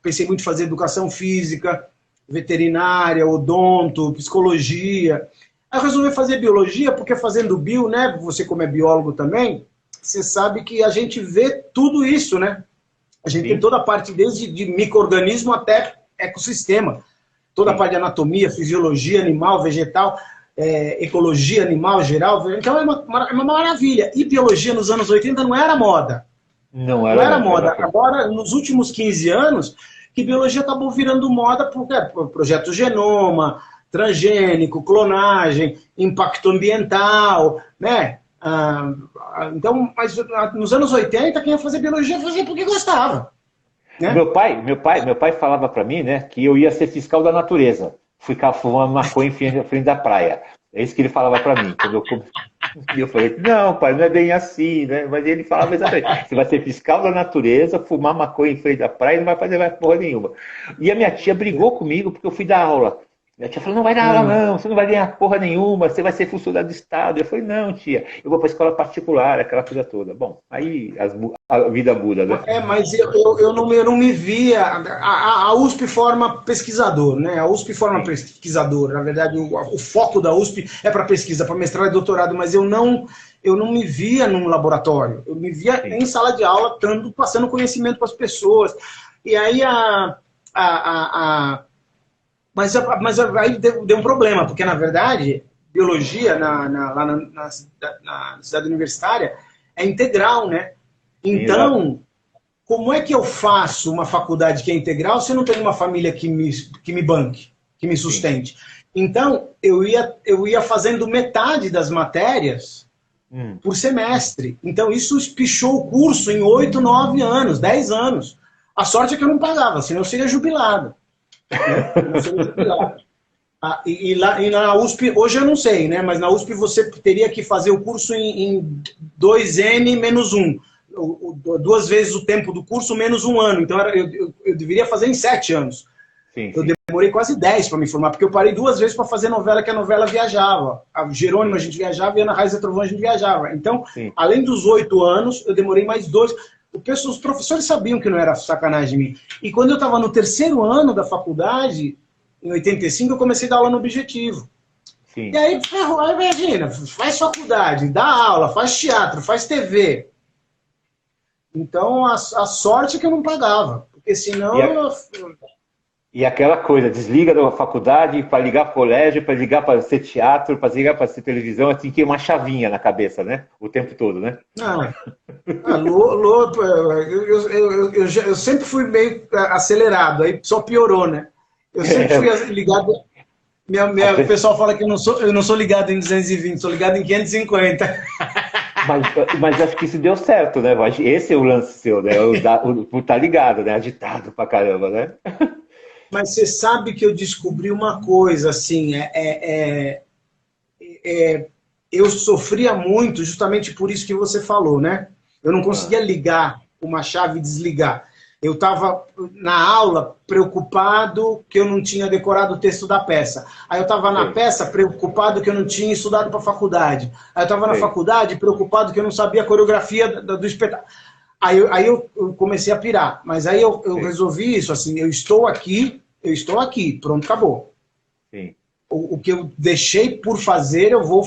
Pensei muito em fazer educação física, veterinária, odonto, psicologia. Aí eu resolvi fazer biologia, porque fazendo bio, né? Você como é biólogo também, você sabe que a gente vê tudo isso, né? A gente tem toda a parte desde de micro-organismo até ecossistema. Toda a parte de anatomia, fisiologia animal, vegetal, ecologia animal geral. Então é uma maravilha. E biologia nos anos 80 não era moda. Não era moda. Agora, nos últimos 15 anos, que biologia acabou virando moda por projeto Genoma, transgênico, clonagem, impacto ambiental, né? Então, mas nos anos 80, quem ia fazer biologia fazia porque gostava. né? Meu pai falava para mim, né, que eu ia ser fiscal da natureza, ficar fumando maconha em frente da praia. É isso que ele falava para mim. E eu falei, não, pai, não é bem assim, né? Mas ele falava exatamente, você vai ser fiscal da natureza, fumar maconha em frente da praia e não vai fazer mais porra nenhuma. E a minha tia brigou comigo porque eu fui dar aula. Minha tia falou, não vai dar aula Ah, não, você não vai ganhar porra nenhuma, você vai ser funcionário do Estado. Eu falei, não, tia, eu vou para escola particular, aquela coisa toda. Bom, aí a vida muda, né? mas eu não me via. A USP forma pesquisador, né? A USP forma Sim, pesquisador. Na verdade, o foco da USP é para pesquisa, para mestrado e doutorado, mas eu não me via num laboratório. Eu me via sim, em sala de aula, passando conhecimento para as pessoas. E aí mas aí deu um problema, porque na verdade, biologia lá na cidade universitária é integral, né? sim, exato. Então, como é que eu faço uma faculdade que é integral se eu não tenho uma família que me banque, que me Sim. sustente? Então, eu ia fazendo metade das matérias Hum. por semestre. Então, isso espichou o curso em 8, 9 anos, 10 anos. A sorte é que eu não pagava, senão eu seria jubilado, né? Senão eu seria jubilado. E na USP, hoje eu não sei, né? Mas na USP você teria que fazer o curso em 2N menos 1. Duas vezes o tempo do curso menos um ano. Então eu deveria fazer em 7 anos. Sim, Eu sim. demorei quase 10 para me formar, porque eu parei 2 vezes para fazer novela, que a novela viajava. A Jerônimo a gente viajava e a Ana Raiz e Trovão a gente viajava. Então, Sim. além dos 8 anos, eu demorei mais 2. Os professores sabiam que não era sacanagem de mim. E quando eu estava no terceiro ano da faculdade, em 85, eu comecei a dar aula no Objetivo. E Sim. aí, ferrou, imagina, faz faculdade, dá aula, faz teatro, faz TV. Então, a sorte é que eu não pagava, porque E, senão... a- e aquela coisa, desliga da faculdade para ligar para o colégio, para ligar para ser teatro, para ligar para ser televisão, assim que é uma chavinha na cabeça, né? O tempo todo, né? Não, eu sempre fui meio acelerado, aí só piorou, né? Eu sempre fui ligado... O pessoal fala que eu não sou ligado em 220, sou ligado em 550. Mas, mas acho que isso deu certo, né? Esse é o lance seu, né? Por estar ligado, né? Agitado pra caramba, né? Mas você sabe que eu descobri uma coisa, assim, eu sofria muito justamente por isso que você falou, né? Eu não Ah, conseguia ligar uma chave e desligar. Eu estava na aula preocupado que eu não tinha decorado o texto da peça. Aí eu estava na sei, peça preocupado que eu não tinha estudado para a faculdade. Aí eu estava na sei, faculdade preocupado que eu não sabia a coreografia do espetáculo. Aí eu comecei a pirar. Mas aí eu sei, resolvi isso, assim, eu estou aqui, pronto, acabou. sim, O que eu deixei por fazer, eu vou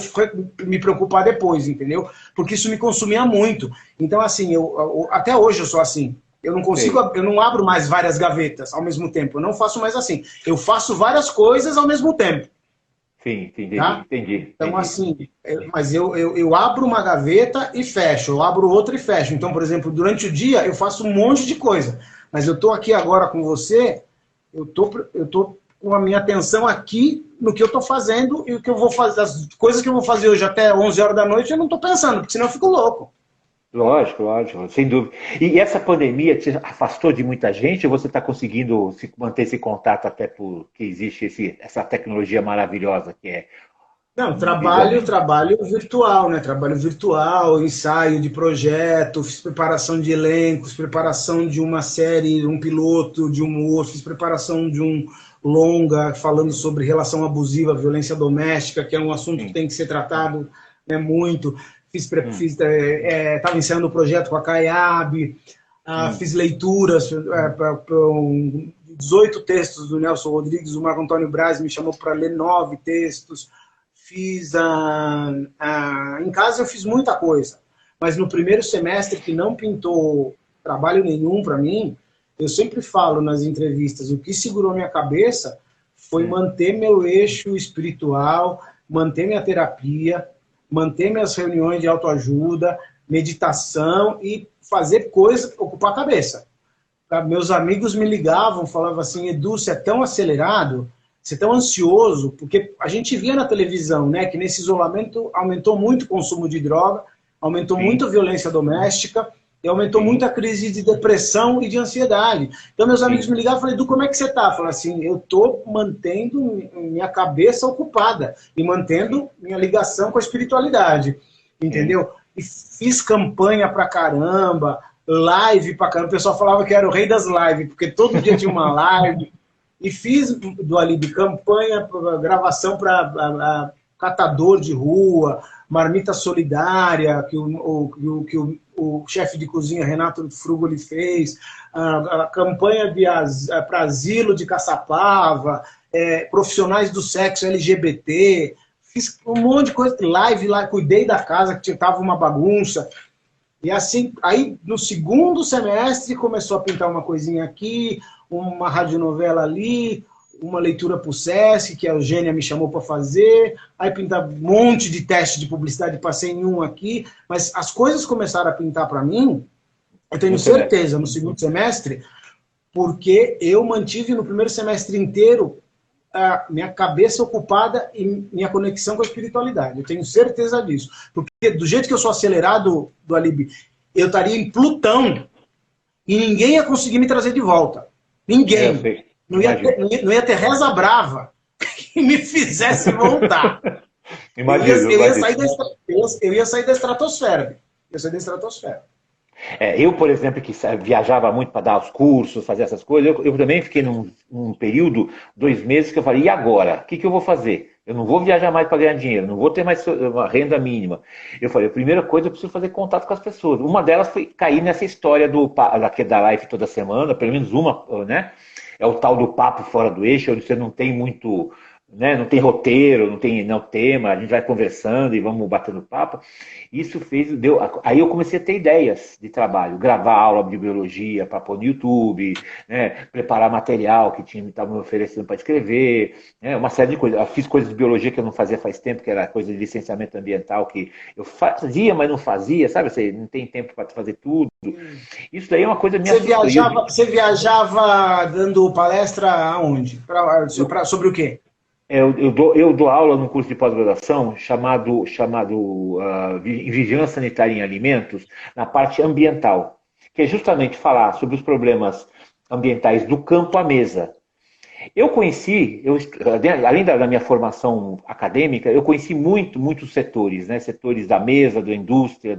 me preocupar depois, entendeu? Porque isso me consumia muito. Então, assim, até hoje eu sou assim. Eu não consigo, sei. eu não abro mais várias gavetas ao mesmo tempo. Eu não faço mais assim. Eu faço várias coisas ao mesmo tempo, Sim, entendi, tá? entendi, Então, entendi. assim, mas eu abro uma gaveta e fecho, eu abro outra e fecho. Então, por exemplo, durante o dia eu faço um monte de coisa. Mas eu estou aqui agora com você, eu tô com a minha atenção aqui no que eu estou fazendo e o que eu vou fazer, as coisas que eu vou fazer hoje até 11 horas da noite, eu não estou pensando, porque senão eu fico louco. Lógico, lógico, sem dúvida. E essa pandemia te afastou de muita gente ou você está conseguindo manter esse contato até porque existe essa tecnologia maravilhosa que é Não, visualmente? trabalho virtual, né? Trabalho virtual, ensaio de projeto, fiz preparação de elencos, preparação de uma série, um piloto, de um outro, fiz preparação de um longa falando sobre relação abusiva, violência doméstica, que é um assunto que Sim. tem que ser tratado, né, muito. Hum, Estava ensaiando o projeto com a CAIAB, hum, fiz leituras, 18 textos do Nelson Rodrigues, o Marco Antônio Braz me chamou para ler 9 textos. Em casa eu fiz muita coisa, mas no primeiro semestre que não pintou trabalho nenhum para mim, eu sempre falo nas entrevistas, o que segurou minha cabeça foi hum. manter meu eixo espiritual, manter minha terapia, manter minhas reuniões de autoajuda, meditação e fazer coisa, ocupar a cabeça. Meus amigos me ligavam, falavam assim, Edu, você é tão acelerado, você é tão ansioso, porque a gente via na televisão, né, que nesse isolamento aumentou muito o consumo de droga, aumentou muito Sim, a violência doméstica, E aumentou sim, muito a crise de depressão e de ansiedade. Então, meus amigos sim, me ligavam e falaram, Edu, como é que você está? Eu falei assim, eu estou mantendo minha cabeça ocupada e sim, mantendo minha ligação com a espiritualidade, sim. entendeu? E fiz campanha pra caramba, live pra caramba. O pessoal falava que era o rei das lives, porque todo dia tinha uma live. E fiz do Alibi campanha, gravação para catador de rua, marmita solidária, que o chefe de cozinha Renato Frugoli fez, a campanha para asilo de Caçapava, profissionais do sexo LGBT, fiz um monte de coisa, live lá, cuidei da casa que estava uma bagunça. E assim, aí no segundo semestre começou a pintar uma coisinha aqui, uma radionovela ali, uma leitura para o SESC, que a Eugênia me chamou para fazer, aí pintar um monte de teste de publicidade, passei em um aqui, mas as coisas começaram a pintar para mim, eu tenho Segundo semestre. certeza, no segundo semestre, porque eu mantive no primeiro semestre inteiro a minha cabeça ocupada e minha conexão com a espiritualidade. Eu tenho certeza disso. Porque do jeito que eu sou acelerado do Alibi, eu estaria em Plutão e ninguém ia conseguir me trazer de volta. Eu Ninguém. sei, imagino. Não ia ter reza brava que me fizesse voltar. Imagino, imagino. Eu ia sair da estratosfera. Eu ia sair da estratosfera. Eu, por exemplo, que viajava muito para dar os cursos, fazer essas coisas, eu também fiquei num período, 2 meses, que eu falei, e agora? O que eu vou fazer? Eu não vou viajar mais para ganhar dinheiro, não vou ter mais uma renda mínima. Eu falei, a primeira coisa, eu preciso fazer contato com as pessoas. Uma delas foi cair nessa história da live toda semana, pelo menos uma, né? É o tal do papo fora do eixo, onde você não tem muito, né? Não tem roteiro, não tema, a gente vai conversando e vamos batendo papo. Isso aí eu comecei a ter ideias de trabalho, gravar aula de biologia para pôr no YouTube, né, preparar material que estava me oferecendo para escrever, né, uma série de coisas. Eu fiz coisas de biologia que eu não fazia faz tempo, que era coisa de licenciamento ambiental, que eu fazia, mas não fazia, sabe? Você não tem tempo para fazer tudo. Isso daí é uma coisa que me assustou. Você viajava dando palestra aonde? Sobre o quê? Eu dou aula num curso de pós-graduação chamado Vigilância Sanitária em Alimentos, na parte ambiental, que é justamente falar sobre os problemas ambientais do campo à mesa. Eu conheci, além da minha formação acadêmica, eu conheci muitos setores, né? Setores da mesa, da indústria,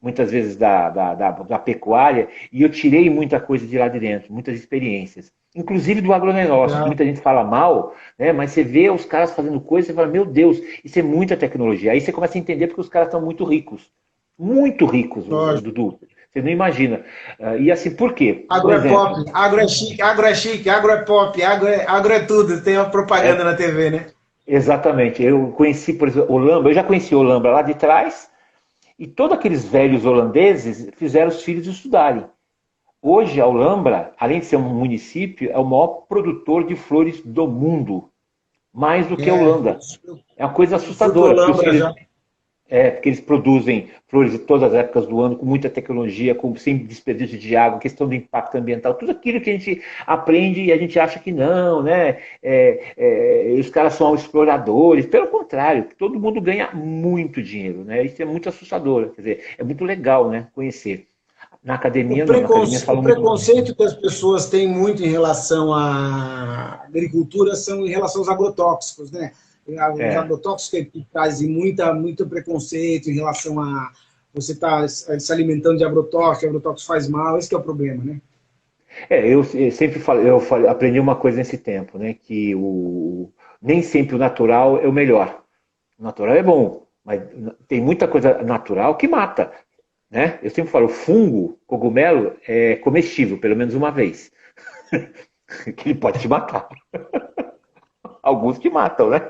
muitas vezes da pecuária, e eu tirei muita coisa de lá de dentro, muitas experiências. Inclusive do agronegócio, que Legal. muita gente fala mal, né? Mas você vê os caras fazendo coisas e fala, meu Deus, isso é muita tecnologia. Aí você começa a entender porque os caras estão muito ricos, Lógico. Dudu. Você não imagina. E assim, por quê? Um Agro é pop, exemplo. agro é chique, agro é pop, agro é tudo. Tem uma propaganda É, na TV, né? Exatamente. Eu conheci, por exemplo, Olambra, eu já conheci Olambra lá de trás, e todos aqueles velhos holandeses fizeram os filhos estudarem. Hoje, a Olambra, além de ser um município, é o maior produtor de flores do mundo, mais do que a É, Holanda. É uma coisa eu fui pro assustadora, porque os Lambra filhos, já. porque eles produzem flores de todas as épocas do ano, com muita tecnologia, sem desperdício de água, questão do impacto ambiental, tudo aquilo que a gente aprende e a gente acha que não, né? Os caras são exploradores, pelo contrário, todo mundo ganha muito dinheiro, né? Isso é muito assustador, quer dizer, é muito legal, né? Conhecer. Na academia, não, na academia O falam muito. preconceito que as pessoas têm muito em relação à agricultura são em relação aos agrotóxicos, né? Os É, agrotóxicos que trazem muito preconceito em relação a você estar se alimentando de agrotóxico faz mal, esse que é o problema, né? eu sempre aprendi uma coisa nesse tempo, né? Que nem sempre o natural é o melhor. O natural é bom, mas tem muita coisa natural que mata, né? Eu sempre falo, fungo, cogumelo é comestível, pelo menos uma vez, que ele pode te matar. Alguns que matam, né?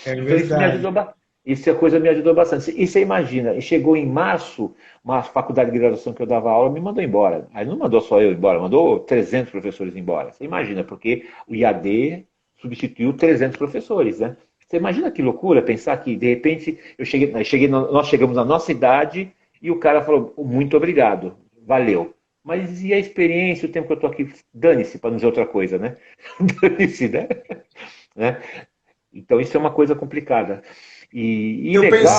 É Então isso me verdade. ajudou bastante. Isso a coisa me ajudou bastante. E você imagina, chegou em março, uma faculdade de graduação que eu dava aula me mandou embora. Aí não mandou só eu embora, mandou 300 professores embora. Você imagina, porque o IAD substituiu 300 professores, né? Você imagina que loucura pensar que, de repente, nós chegamos na nossa idade e o cara falou, muito obrigado, valeu. Mas e a experiência, o tempo que eu estou aqui? Dane-se, para não dizer outra coisa, né? Dane-se, né? Então isso é uma coisa complicada. E Eu legal...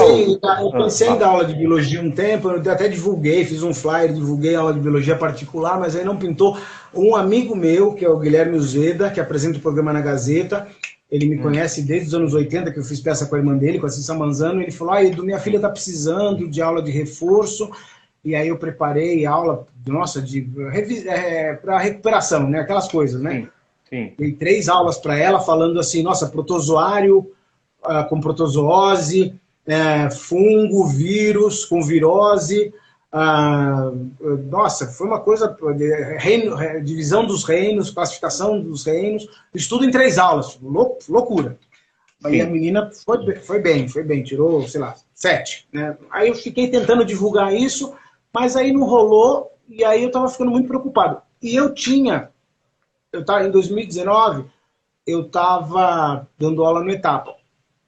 pensei em dar aula de biologia um tempo, eu até divulguei, fiz um flyer, divulguei aula de biologia particular, mas aí não pintou. Um amigo meu, que é o Guilherme Uzeda, que apresenta o programa na Gazeta, ele me conhece desde os anos 80, que eu fiz peça com a irmã dele, com a Cissa Manzano, ele falou, Edu, minha filha está precisando de aula de reforço, e aí eu preparei aula, nossa, para recuperação, né, aquelas coisas, né? Sim. Dei 3 aulas para ela, falando assim, nossa, protozoário com protozoose, fungo, vírus com virose, nossa, foi uma coisa, divisão dos reinos, classificação dos reinos, estudo em 3 aulas, loucura. Aí a menina foi bem, tirou, sei lá, 7. Né? Aí eu fiquei tentando divulgar isso, mas aí não rolou, e aí eu estava ficando muito preocupado. E em 2019, eu estava dando aula no Etapa.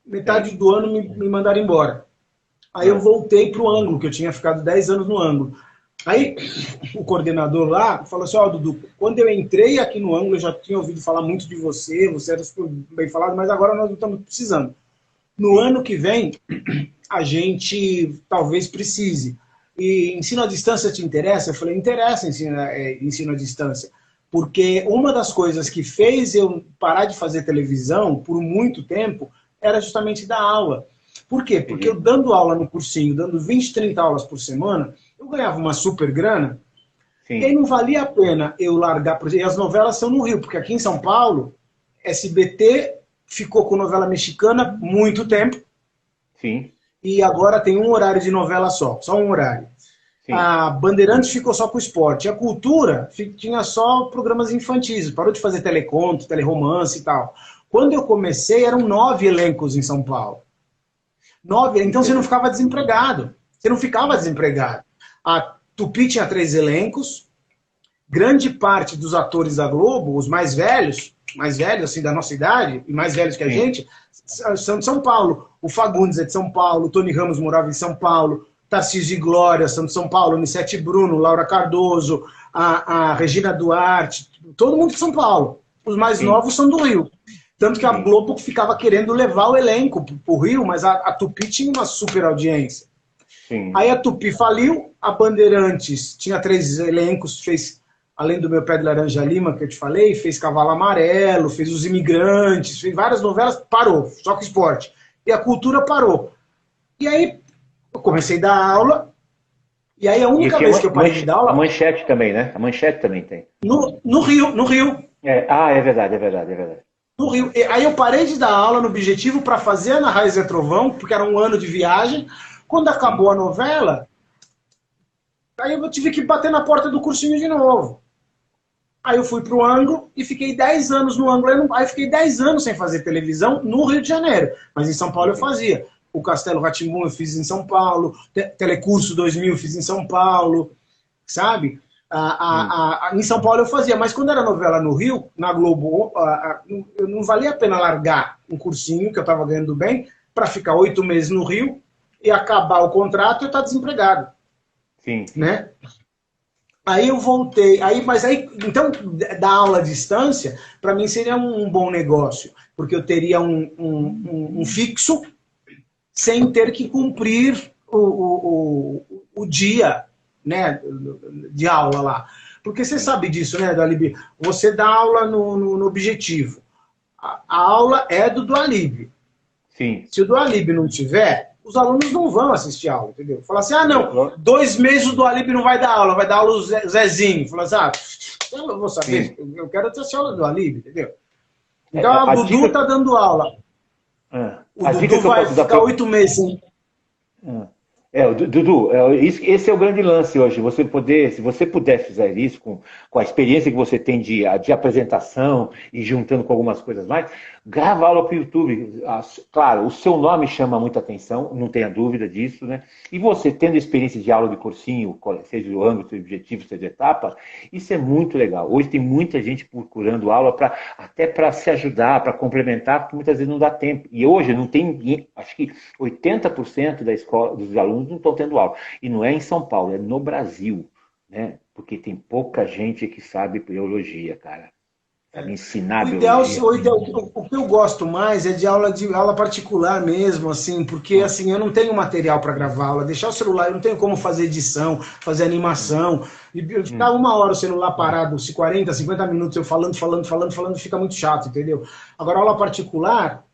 Metade do ano me mandaram embora. Aí eu voltei para o ângulo, que eu tinha ficado 10 anos no ângulo. Aí o coordenador lá falou assim, Dudu, quando eu entrei aqui no ângulo, eu já tinha ouvido falar muito de você era super bem falado, mas agora nós não estamos precisando. No ano que vem, a gente talvez precise. E ensino à distância te interessa? Eu falei, interessa ensino à distância. Porque uma das coisas que fez eu parar de fazer televisão por muito tempo era justamente dar aula. Por quê? Porque eu dando aula no cursinho, dando 20, 30 aulas por semana, eu ganhava uma super grana, e aí não valia a pena eu largar, e as novelas são no Rio, porque aqui em São Paulo, SBT ficou com novela mexicana muito tempo, e agora tem um horário de novela só um horário. A Bandeirantes ficou só com o esporte, a Cultura tinha só programas infantis, parou de fazer teleconto, teleromance e tal. Quando eu comecei, eram 9 elencos em São Paulo. 9, então você não ficava desempregado. A Tupi tinha 3 elencos, grande parte dos atores da Globo, os mais velhos assim, da nossa idade, e mais velhos que a gente, são de São Paulo. O Fagundes é de São Paulo, o Tony Ramos morava em São Paulo, Tarcísio e Glória são de São Paulo, Nissete Bruno, Laura Cardoso, a Regina Duarte, todo mundo de São Paulo. Os mais novos são do Rio. Tanto que a Globo ficava querendo levar o elenco para o Rio, mas a Tupi tinha uma super audiência. Aí a Tupi faliu, a Bandeirantes tinha 3 elencos, fez, além do Meu Pé de Laranja Lima, que eu te falei, fez Cavalo Amarelo, fez Os Imigrantes, fez várias novelas, parou, só com esporte. E a Cultura parou. E aí eu comecei a dar aula, e aí a única vez que eu parei de dar aula... A Manchete também, né? A Manchete também tem. No Rio. É verdade. No Rio. Aí eu parei de dar aula no Objetivo para fazer Ana Raiz e Trovão, porque era um ano de viagem. Quando acabou a novela, aí eu tive que bater na porta do cursinho de novo. Aí eu fui pro ângulo e fiquei 10 anos no ângulo. Aí fiquei 10 anos sem fazer televisão no Rio de Janeiro. Mas em São Paulo eu fazia. O Castelo Rá-Tim-Bum eu fiz em São Paulo. Telecurso 2000 eu fiz em São Paulo. Sabe? Em São Paulo eu fazia, mas quando era novela no Rio, na Globo, não valia a pena largar um cursinho, que eu estava ganhando bem, para ficar 8 meses no Rio e acabar o contrato e eu estar desempregado. Né? Aí eu voltei, então dar aula à distância, para mim seria um bom negócio, porque eu teria um fixo sem ter que cumprir o dia, né, de aula lá. Porque você sabe disso, né, Dualib? Você dá aula no Objetivo. A aula é do Dualib. Se o Dualib não tiver, os alunos não vão assistir aula, entendeu? Fala assim, não, 2 meses o Dualib não vai dar aula o Zezinho. Fala assim, eu vou saber, eu quero ter essa aula do Dualib, entendeu? Então a Dudu tá dando aula. O Dudu vai ficar 8 meses sem... Dudu, esse é o grande lance hoje. Se você puder fazer isso com a experiência que você tem de apresentação e juntando com algumas coisas mais, grava aula para o YouTube. Claro, o seu nome chama muita atenção, não tenha dúvida disso, né? E você tendo experiência de aula de cursinho, seja do ângulo, seja Objetivo, seja de etapa, isso é muito legal. Hoje tem muita gente procurando aula até para se ajudar, para complementar, porque muitas vezes não dá tempo. E hoje não tem ninguém, acho que 80% da escola, dos alunos não estão tendo aula. E não é em São Paulo, é no Brasil, né? Porque tem pouca gente que sabe biologia, cara. me ensinar O ideal, biologia. o que eu gosto mais é de aula particular mesmo, assim, porque assim, eu não tenho material para gravar aula, deixar o celular, eu não tenho como fazer edição, fazer animação, e ficar uma hora o celular parado, se 40, 50 minutos eu falando, fica muito chato, entendeu? Agora, aula particular,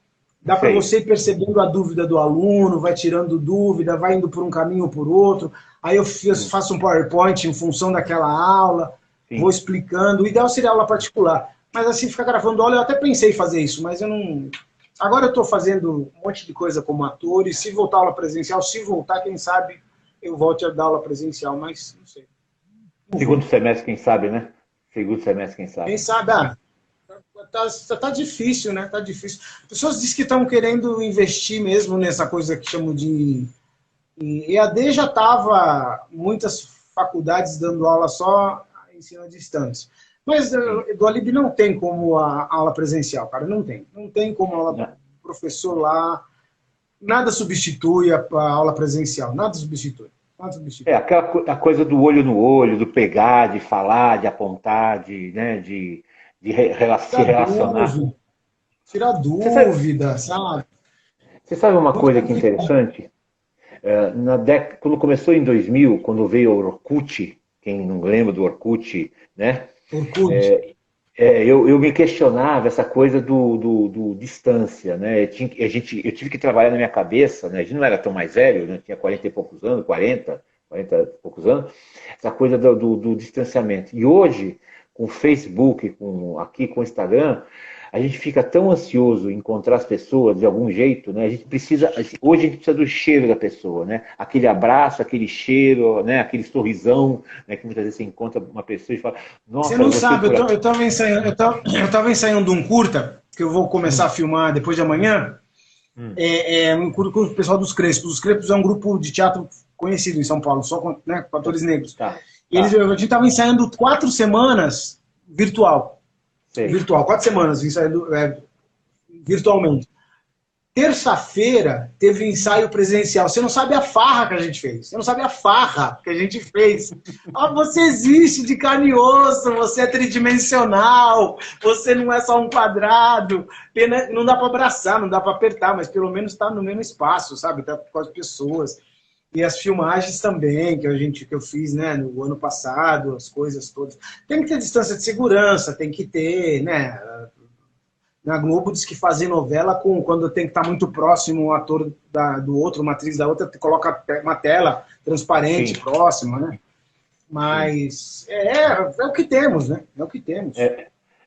dá para Sei. você ir percebendo a dúvida do aluno, vai tirando dúvida, vai indo por um caminho ou por outro, aí eu faço um PowerPoint em função daquela aula, vou Sim. explicando. O ideal seria aula particular. Mas assim, ficar gravando aula, eu até pensei em fazer isso, mas eu não. Agora eu estou fazendo um monte de coisa como ator, e se voltar a aula presencial, se voltar, quem sabe eu volte a dar aula presencial, mas não sei. Não Segundo vou. semestre, quem sabe, né? Segundo semestre, quem Quem sabe. sabe, tá difícil, né? Tá difícil. As pessoas dizem que estão querendo investir mesmo nessa coisa que chamam de. E EAD já estava muitas faculdades dando aula só ensino à distância. Mas Sim. do Alib não tem como a aula presencial, cara, não tem. Não tem como aula Não. professor lá, nada substitui a aula presencial, nada substitui. Nada É, substitui. aquela a coisa do olho no olho, do pegar, de falar, de apontar, né, se Tirar relacionar. dúvida, tirar Você sabe, dúvida, sabe? você sabe uma Muito coisa que é complicado. interessante? Quando começou em 2000, quando veio o Orkut, quem não lembra do Orkut, né? Orkut. Eu me questionava essa coisa do distância, né? Eu tive que trabalhar na minha cabeça, né? A gente não era tão mais velho, né? Tinha 40 e poucos anos, 40 e poucos anos, essa coisa do distanciamento. E hoje, com o Facebook, aqui com o Instagram, a gente fica tão ansioso em encontrar as pessoas de algum jeito, né? Hoje a gente precisa do cheiro da pessoa, né? Aquele abraço, aquele cheiro, né? Aquele sorrisão, né? Que muitas vezes você encontra uma pessoa e fala, Você nossa, não você sabe, por aqui. eu tava ensaiando, eu tava ensaiando um curta, que eu vou começar a Hum, filmar depois de amanhã, hum, um curta com o pessoal dos Crespos. Os Crespos é um grupo de teatro conhecido em São Paulo, só com, né, com atores negros. tá, E eles, tá, a gente estava ensaiando 4 semanas virtual. sei. Virtual, 4 semanas ensaiando virtualmente. Terça-feira teve ensaio presencial. Você não sabe a farra que a gente fez. Você não sabe a farra que a gente fez. Ah, você existe de carne e osso, você é tridimensional, você não é só um quadrado. Não dá para abraçar, não dá para apertar, mas pelo menos está no mesmo espaço, sabe? Está com as pessoas. E as filmagens também, que eu fiz, né, no ano passado, as coisas todas. Tem que ter distância de segurança, tem que ter, né? Na Globo diz que fazer novela quando tem que estar muito próximo um ator do outro, uma atriz da outra, coloca uma tela transparente Sim, próxima, né? sim. Mas é o que temos, né? É o que temos.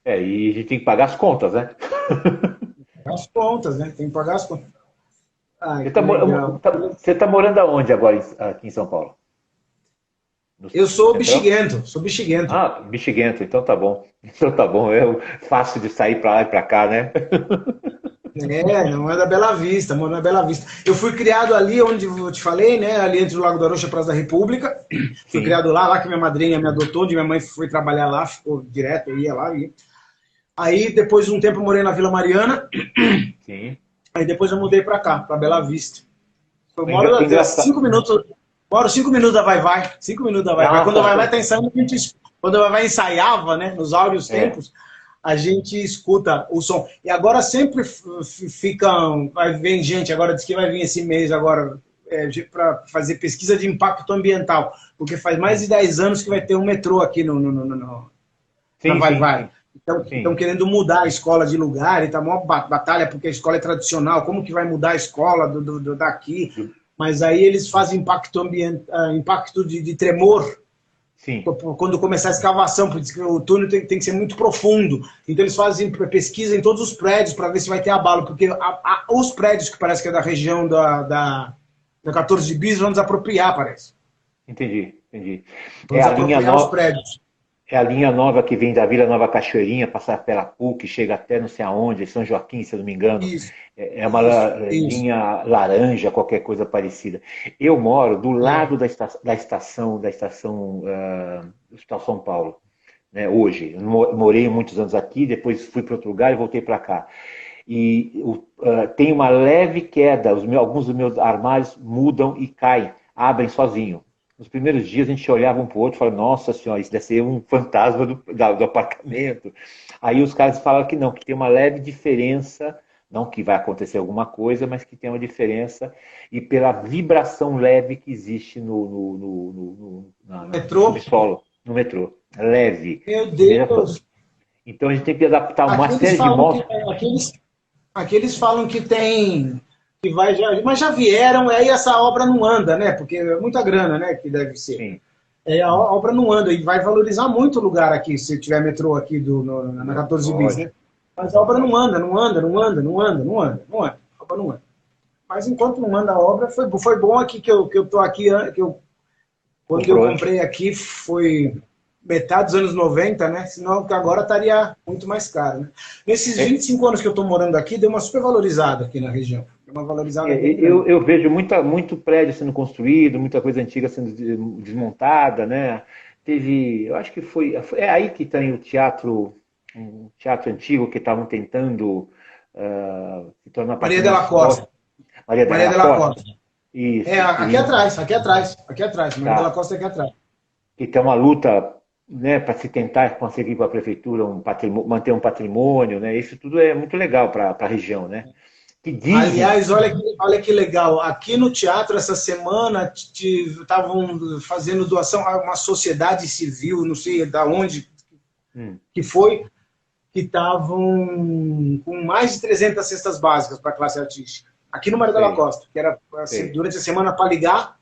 E a gente tem que pagar as contas, né? As contas, né? Tem que pagar as contas. Ai, Você que está legal. você tá morando aonde agora, aqui em São Paulo? Eu No sou Centrão? bexiguento, sou bexiguento. Ah, Bexiguento, então tá bom. Então tá bom, é fácil de sair para lá e para cá, né? Não é da Bela Vista, moro na Bela Vista. Eu fui criado ali onde eu te falei, né? Ali entre o Lago da Rocha e a Praça da República. Fui Sim, criado lá que minha madrinha me adotou, onde minha mãe foi trabalhar lá, ficou direto, eu ia lá. Aí, depois de um tempo, eu morei na Vila Mariana. sim. Aí depois eu mudei pra cá, pra Bela Vista. Eu É moro é a engraçado. 5 minutos. Moro 5 minutos da Vai Vai. 5 minutos da Vai Vai. Ah, Quando a Vai Vai tá. tá ensaiando, quando a Vai Vai ensaiava, né? Nos áureos É, tempos, a gente escuta o som. E agora sempre ficam. Vem gente, agora diz que vai vir esse mês agora. Para fazer pesquisa de impacto ambiental, porque faz mais de 10 anos que vai ter um metrô aqui na sim, Vai sim, Vai. sim, Então, estão sim. querendo mudar a escola de lugar, e tá uma batalha porque a escola é tradicional. Como que vai mudar a escola daqui? Mas aí eles fazem impacto ambiental, impacto de tremor Sim, quando começar a escavação, porque o túnel tem que ser muito profundo. Então eles fazem pesquisa em todos os prédios para ver se vai ter abalo, porque os prédios que parece que é da região da 14 de Bis vão desapropriar, parece. entendi, entendi. Vão É a linha desapropriar os nova. prédios. É a linha nova que vem da Vila Nova Cachoeirinha, passa pela PUC, chega até não sei aonde, São Joaquim, se eu não me engano. Isso, É uma isso, isso. linha laranja, qualquer coisa parecida. Eu moro do É. lado do Hospital São Paulo, né, hoje. Eu morei muitos anos aqui, depois fui para outro lugar e voltei para cá. Tem uma leve queda, alguns dos meus armários mudam e caem, abrem sozinho. Nos primeiros dias a gente olhava um para o outro e falava, nossa senhora, isso deve ser um fantasma do apartamento. Aí os caras falaram que não, que tem uma leve diferença, não que vai acontecer alguma coisa, mas que tem uma diferença, e pela vibração leve que existe no Metrô? subsolo, no metrô. Leve. Meu Veja só. Deus! Então a gente tem que adaptar uma Aqui eles série de falam que, motos. aqui eles falam que tem, que vai já, mas já vieram, aí essa obra não anda, né? Porque é muita grana, né? Que deve ser. Sim. A obra não anda e vai valorizar muito o lugar aqui, se tiver metrô aqui na 14 bis, né? Lógico. Mas a obra não anda, não anda, não anda, não anda, não anda, não anda. A obra não anda. Mas enquanto não anda a obra, foi bom aqui que eu tô aqui, quando eu comprei aqui foi metade dos anos 90, né? Senão que agora estaria muito mais caro, né? Nesses 25 anos que eu estou morando aqui, deu uma supervalorizada aqui na região. Deu uma valorizada bem grande. Eu vejo muito prédio sendo construído, muita coisa antiga sendo desmontada, né? Eu acho que é aí que tem o teatro, um teatro antigo que estavam tentando se tornar Maria de la Costa. Maria de la Costa. Isso. Aqui atrás. Maria de la Costa é aqui atrás. Que tem uma luta, né, para se tentar conseguir para a prefeitura manter um patrimônio, né? Isso tudo é muito legal para a região, né? Aliás, olha que legal. Aqui no teatro, essa semana, estavam fazendo doação a uma sociedade civil, não sei de onde que foi, que estavam com mais de 300 cestas básicas para a classe artística. Aqui no Maria de la Costa, que era assim, durante a semana para ligar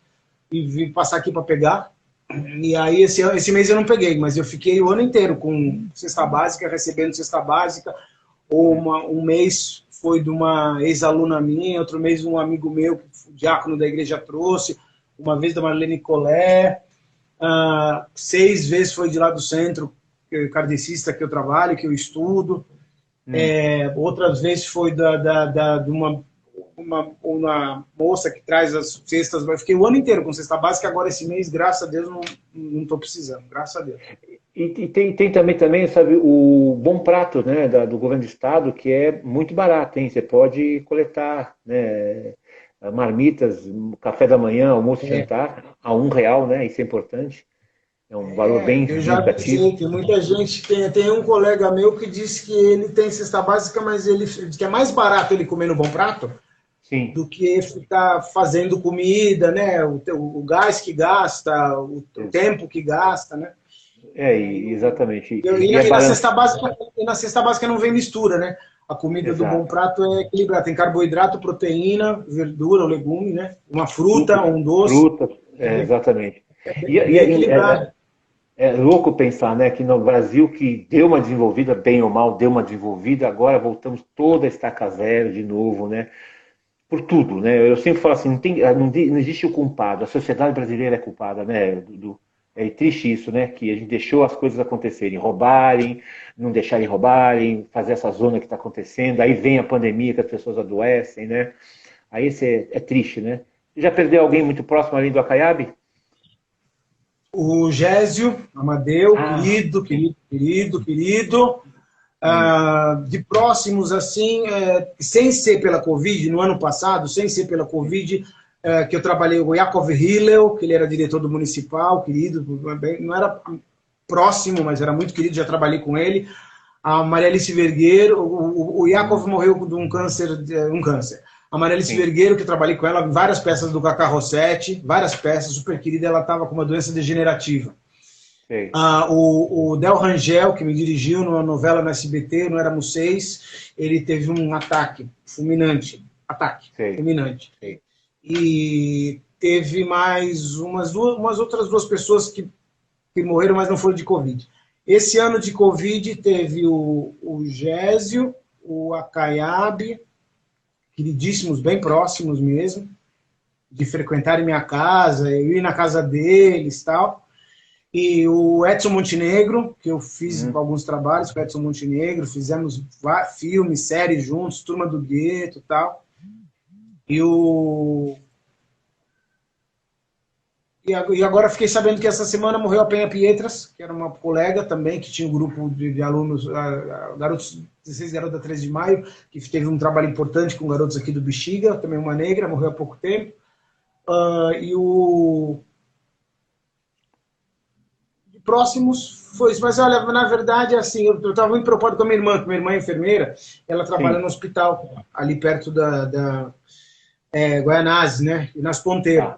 e vir passar aqui para pegar. E aí, esse mês eu não peguei, mas eu fiquei o ano inteiro com cesta básica, recebendo cesta básica. Um mês foi de uma ex-aluna minha, outro mês um amigo meu, o diácono da igreja trouxe, uma vez da Marlene Collet, 6 vezes foi de lá do centro kardecista que eu trabalho, que eu estudo, outras vezes foi de uma moça que traz as cestas, eu fiquei o ano inteiro com cesta básica, agora esse mês, graças a Deus, não estou precisando, graças a Deus. E tem também, sabe, o Bom Prato, né, do governo do estado, que é muito barato, hein? Você pode coletar, né, marmitas, café da manhã, almoço e jantar, a R$ 1, né? Isso é importante. É um valor bem eu já significativo. sei que muita gente tem um colega meu que diz que ele tem cesta básica, mas ele diz que é mais barato ele comer no Bom Prato. Sim. Do que ficar fazendo comida, né? O gás que gasta, o tempo que gasta, né? Exatamente. Na cesta básica não vem mistura, né? A comida do Bom Prato é equilibrada. Tem carboidrato, proteína, verdura, legume, né? Uma fruta, um doce. Fruta, exatamente. É louco pensar, né, que no Brasil, que deu uma desenvolvida, bem ou mal, deu uma desenvolvida, agora voltamos toda a estaca zero de novo, né? Por tudo, né? Eu sempre falo assim, não existe o culpado, a sociedade brasileira é culpada, né? É triste isso, né? Que a gente deixou as coisas acontecerem, roubarem, não deixarem roubarem, fazer essa zona que está acontecendo, aí vem a pandemia que as pessoas adoecem, né? Aí é triste, né? Já perdeu alguém muito próximo além do Acaiabe? O Gésio Amadeu, querido. De próximos, assim, sem ser pela Covid, no ano passado, sem ser pela Covid, que eu trabalhei com o Yakov Hillel, que ele era diretor do municipal, querido, não era próximo, mas era muito querido, já trabalhei com ele. A Maria Alice Vergueiro, o Yakov morreu de um câncer. A Maria Alice Vergueiro, que eu trabalhei com ela, várias peças do Cacá Rossetti, várias peças, super querida, ela estava com uma doença degenerativa. O Del Rangel, que me dirigiu numa novela no SBT, no Éramos 6, ele teve um ataque fulminante. Fulminante. E teve mais umas outras 2 pessoas que morreram, mas não foram de Covid. Esse ano de Covid teve o Gésio, o Acaiabe, queridíssimos, bem próximos mesmo, de frequentarem minha casa, eu ir na casa deles e tal. E o Edson Montenegro, que eu fiz alguns trabalhos com o Edson Montenegro, fizemos filmes, séries juntos, Turma do Gueto e tal. E agora fiquei sabendo que essa semana morreu a Penha Pietras, que era uma colega também, que tinha um grupo de alunos, garotos, 16 garotos da 13 de maio, que teve um trabalho importante com garotos aqui do Bexiga, também uma negra, morreu há pouco tempo. próximos foi isso. Mas olha, na verdade, assim, eu estava muito preocupado com a minha irmã, porque minha irmã é enfermeira, ela trabalha Sim. no hospital, ali perto da Guaianazes, né? E nas Ponteiras.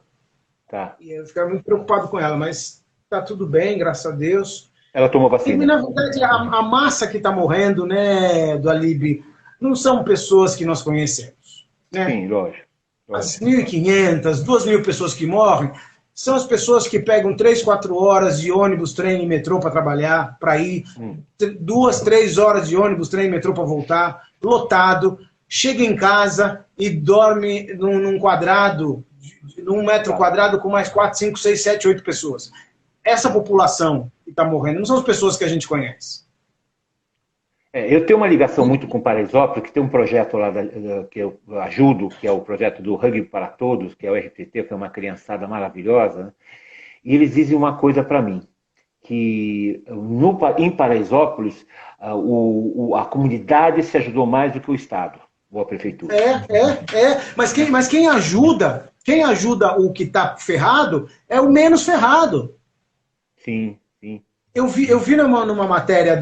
Tá, tá. E eu ficava muito preocupado com ela, mas tá tudo bem, graças a Deus. Ela tomou E, vacina? na verdade, a massa que está morrendo, né, do Alib, não são pessoas que nós conhecemos, né? Sim, lógico. As Lógico. 1.500, 2.000 pessoas que morrem são as pessoas que pegam 3, 4 horas de ônibus, trem e metrô para trabalhar, para ir, 2, 3 horas de ônibus, trem e metrô para voltar, lotado, chega em casa e dorme num quadrado, num metro quadrado com mais 4, 5, 6, 7, 8 pessoas. Essa população que está morrendo não são as pessoas que a gente conhece. Eu tenho uma ligação muito com Paraisópolis, que tem um projeto lá que eu ajudo, que é o projeto do Rugby para Todos, que é o RPT, que é uma criançada maravilhosa, né? E eles dizem uma coisa para mim, que em Paraisópolis a comunidade se ajudou mais do que o Estado, ou a prefeitura. Mas quem ajuda o que está ferrado é o menos ferrado. Sim, sim. Eu vi numa matéria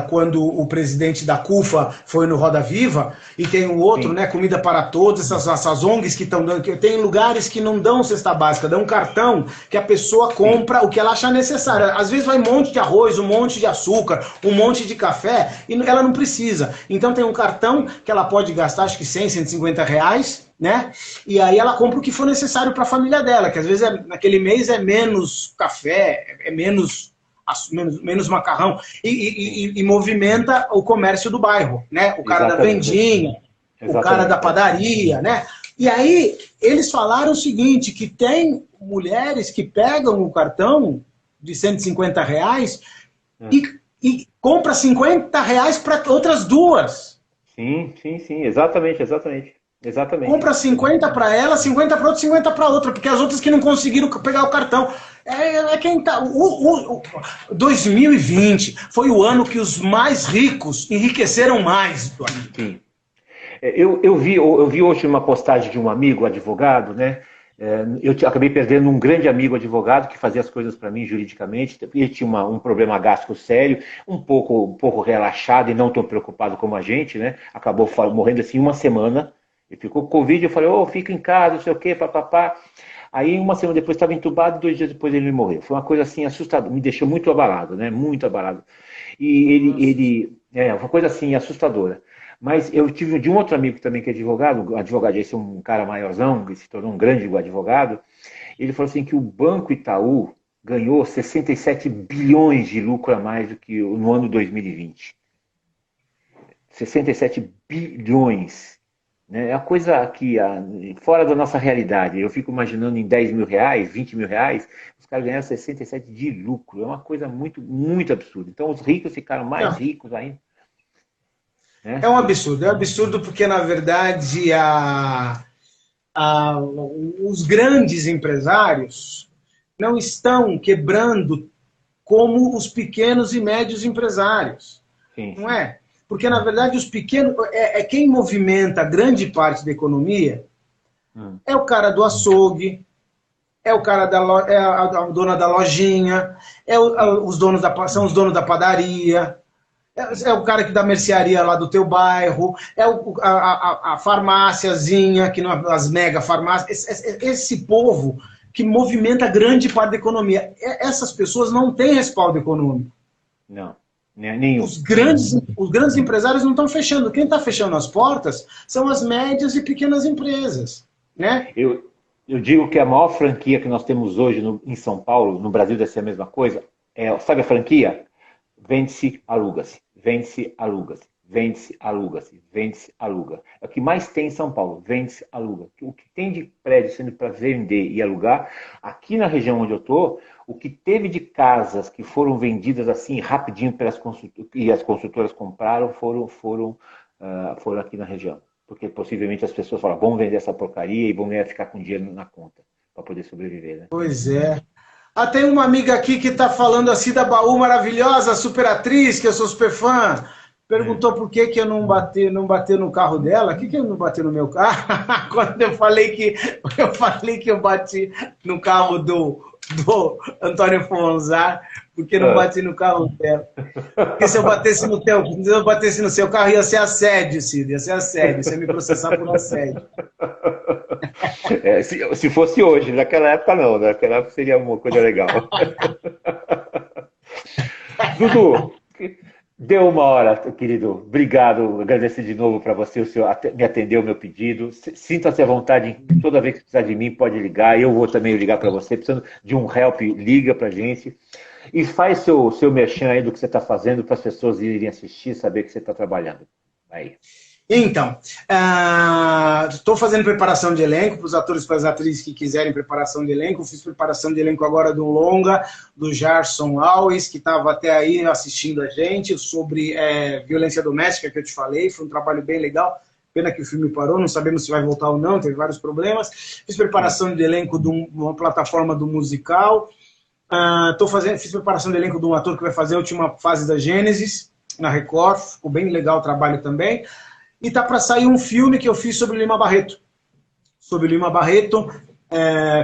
quando o presidente da CUFA foi no Roda Viva, e tem um outro, Sim. né, Comida para Todos, essas ONGs que estão dando, que tem lugares que não dão cesta básica, dão um cartão que a pessoa compra o que ela achar necessário. Às vezes vai um monte de arroz, um monte de açúcar, um monte de café, e ela não precisa. Então tem um cartão que ela pode gastar, acho que 100, 150 reais, né? E aí ela compra o que for necessário para a família dela, que às vezes naquele mês é menos café, é menos macarrão, e movimenta o comércio do bairro, né? O cara da vendinha, o cara da padaria, né? E aí eles falaram o seguinte, que tem mulheres que pegam o cartão de 150 reais e compra 50 reais para outras duas. Sim, exatamente. Compra 50 para ela, 50 para outra, 50 para outra, porque as outras que não conseguiram pegar o cartão. Quem tá. 2020 foi o ano que os mais ricos enriqueceram mais. Sim. Eu vi hoje uma postagem de um amigo advogado, né? Eu acabei perdendo um grande amigo advogado que fazia as coisas para mim juridicamente. Ele tinha um problema gástrico sério, um pouco relaxado e não tão preocupado como a gente, né? Acabou morrendo assim uma semana. Ele ficou com Covid, eu falei, fica em casa, não sei o quê, papapá. Aí uma semana depois estava entubado e 2 dias depois ele morreu. Foi uma coisa assim assustadora, me deixou muito abalado, né? Muito abalado. E uma coisa assim assustadora. Mas eu tive de um outro amigo também que é advogado, esse é um cara maiorzão, que se tornou um grande advogado. Ele falou assim que o Banco Itaú ganhou 67 bilhões de lucro a mais do que no ano 2020. 67 bilhões. É uma coisa que, fora da nossa realidade. Eu fico imaginando em 10 mil reais, 20 mil reais, os caras ganharam 67 de lucro. É uma coisa muito, muito absurda. Então os ricos ficaram mais ricos ainda. É um absurdo porque, na verdade, os grandes empresários não estão quebrando como os pequenos e médios empresários. Sim. Não é? Porque, na verdade, os pequenos... quem movimenta grande parte da economia é o cara do açougue, é o cara a dona da lojinha, são os donos da padaria, é o cara que dá mercearia lá do teu bairro, é a farmáciazinha, as mega farmácias, esse povo que movimenta grande parte da economia. Essas pessoas não têm respaldo econômico. Não. Nenhum. Os grandes empresários não estão fechando. Quem está fechando as portas são as médias e pequenas empresas, né? Eu digo que a maior franquia que nós temos hoje em São Paulo, no Brasil deve ser a mesma coisa, sabe a franquia? Vende-se, aluga-se. Vende-se, aluga-se. Vende-se, aluga-se. Vende-se, aluga. É o que mais tem em São Paulo. Vende-se, aluga. O que tem de prédio sendo para vender e alugar, aqui na região onde eu estou, o que teve de casas que foram vendidas assim rapidinho e as construtoras compraram foram aqui na região. Porque possivelmente as pessoas falam, vamos vender essa porcaria e vão ficar com dinheiro na conta para poder sobreviver, né? Pois é. Tem uma amiga aqui que está falando assim da Baú maravilhosa, super atriz, que eu sou super fã. Perguntou por que eu não bati no carro dela. Que eu não bati no meu carro? Quando eu falei que eu bati no carro do Antônio Fonzar, porque não bati no carro dela. Porque se eu batesse no seu carro, ia ser assédio, Cid, ia ser assédio, você ia me processar por assédio. Se fosse hoje, naquela época não, naquela época seria uma coisa legal. Dudu, deu uma hora, querido. Obrigado, agradecer de novo para você, o senhor me atendeu o meu pedido. Sinta-se à vontade, toda vez que precisar de mim, pode ligar. Eu vou também ligar para você. Precisando de um help, liga para a gente. E faz seu merchan aí do que você está fazendo para as pessoas irem assistir, saber que você está trabalhando. Aí. Então, estou fazendo preparação de elenco para os atores e para as atrizes que quiserem preparação de elenco. Fiz preparação de elenco agora do longa, do Jarson Alves, que estava até aí assistindo a gente, sobre violência doméstica, que eu te falei. Foi um trabalho bem legal. Pena que o filme parou, não sabemos se vai voltar ou não, teve vários problemas. Fiz preparação de elenco de uma plataforma do musical. Fiz preparação de elenco de um ator que vai fazer a última fase da Gênesis, na Record. Ficou bem legal o trabalho também. E tá para sair um filme que eu fiz sobre o Lima Barreto. Sobre o Lima Barreto,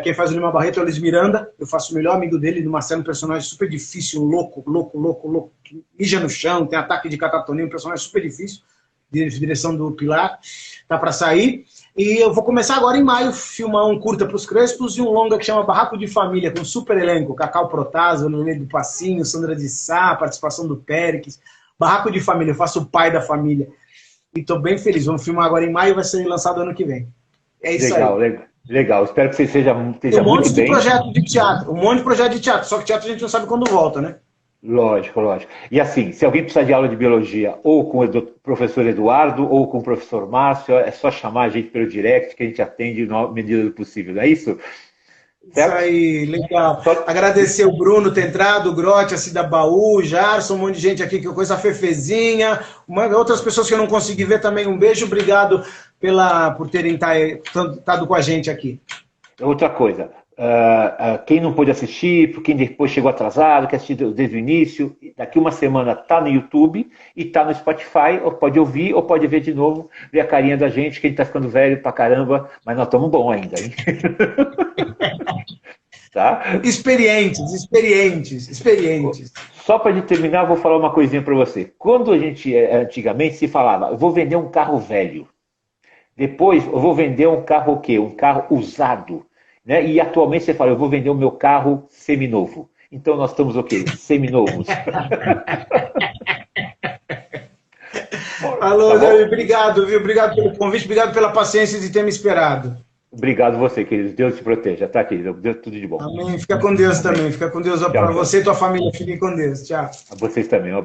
quem faz o Lima Barreto é o Luiz Miranda. Eu faço o melhor amigo dele, do Marcelo, um personagem super difícil, louco, que mija no chão, tem ataque de catatonia, um personagem super difícil, de direção do Pilar. Tá para sair. E eu vou começar agora em maio, filmar um curta para os Crespos e um longa que chama Barraco de Família, com super elenco, Cacau Protásio, Nenê do Passinho, Sandra de Sá, participação do Péricles. Barraco de Família, eu faço o pai da família. E estou bem feliz. Vamos filmar agora em maio e vai ser lançado ano que vem. É isso aí. Legal. Espero que você esteja muito bem. Um monte de projeto de teatro. Só que teatro a gente não sabe quando volta, né? Lógico. E assim, se alguém precisar de aula de biologia ou com o professor Eduardo ou com o professor Márcio, é só chamar a gente pelo direct que a gente atende na medida do possível. Não é isso? Certo? Isso aí, legal. Agradecer o Bruno ter entrado, o Grote, a Cida Baú, o Jarson, um monte de gente aqui, que coisa, a Fefezinha, outras pessoas que eu não consegui ver também. Um beijo, obrigado por terem estado com a gente aqui. Outra coisa, quem não pôde assistir, quem depois chegou atrasado, quer assistir desde o início, daqui uma semana está no YouTube e está no Spotify, ou pode ouvir ou pode ver de novo, ver a carinha da gente, que a gente está ficando velho pra caramba, mas nós estamos bons ainda, hein? Tá? Experientes. Só para terminar, vou falar uma coisinha para você. Quando a gente, antigamente, se falava, eu vou vender um carro velho, depois eu vou vender um carro o quê? Um carro usado. Né? E atualmente você fala, eu vou vender o meu carro seminovo. Então nós estamos o quê? Seminovos. Alô, Davi, obrigado, viu? Obrigado pelo convite, obrigado pela paciência de ter me esperado. Obrigado você, querido. Deus te proteja, tá, querido? Deus, tudo de bom. Amém. Fica com Deus também. Fica com Deus para você e tua família. Fiquem com Deus. Tchau. A vocês também.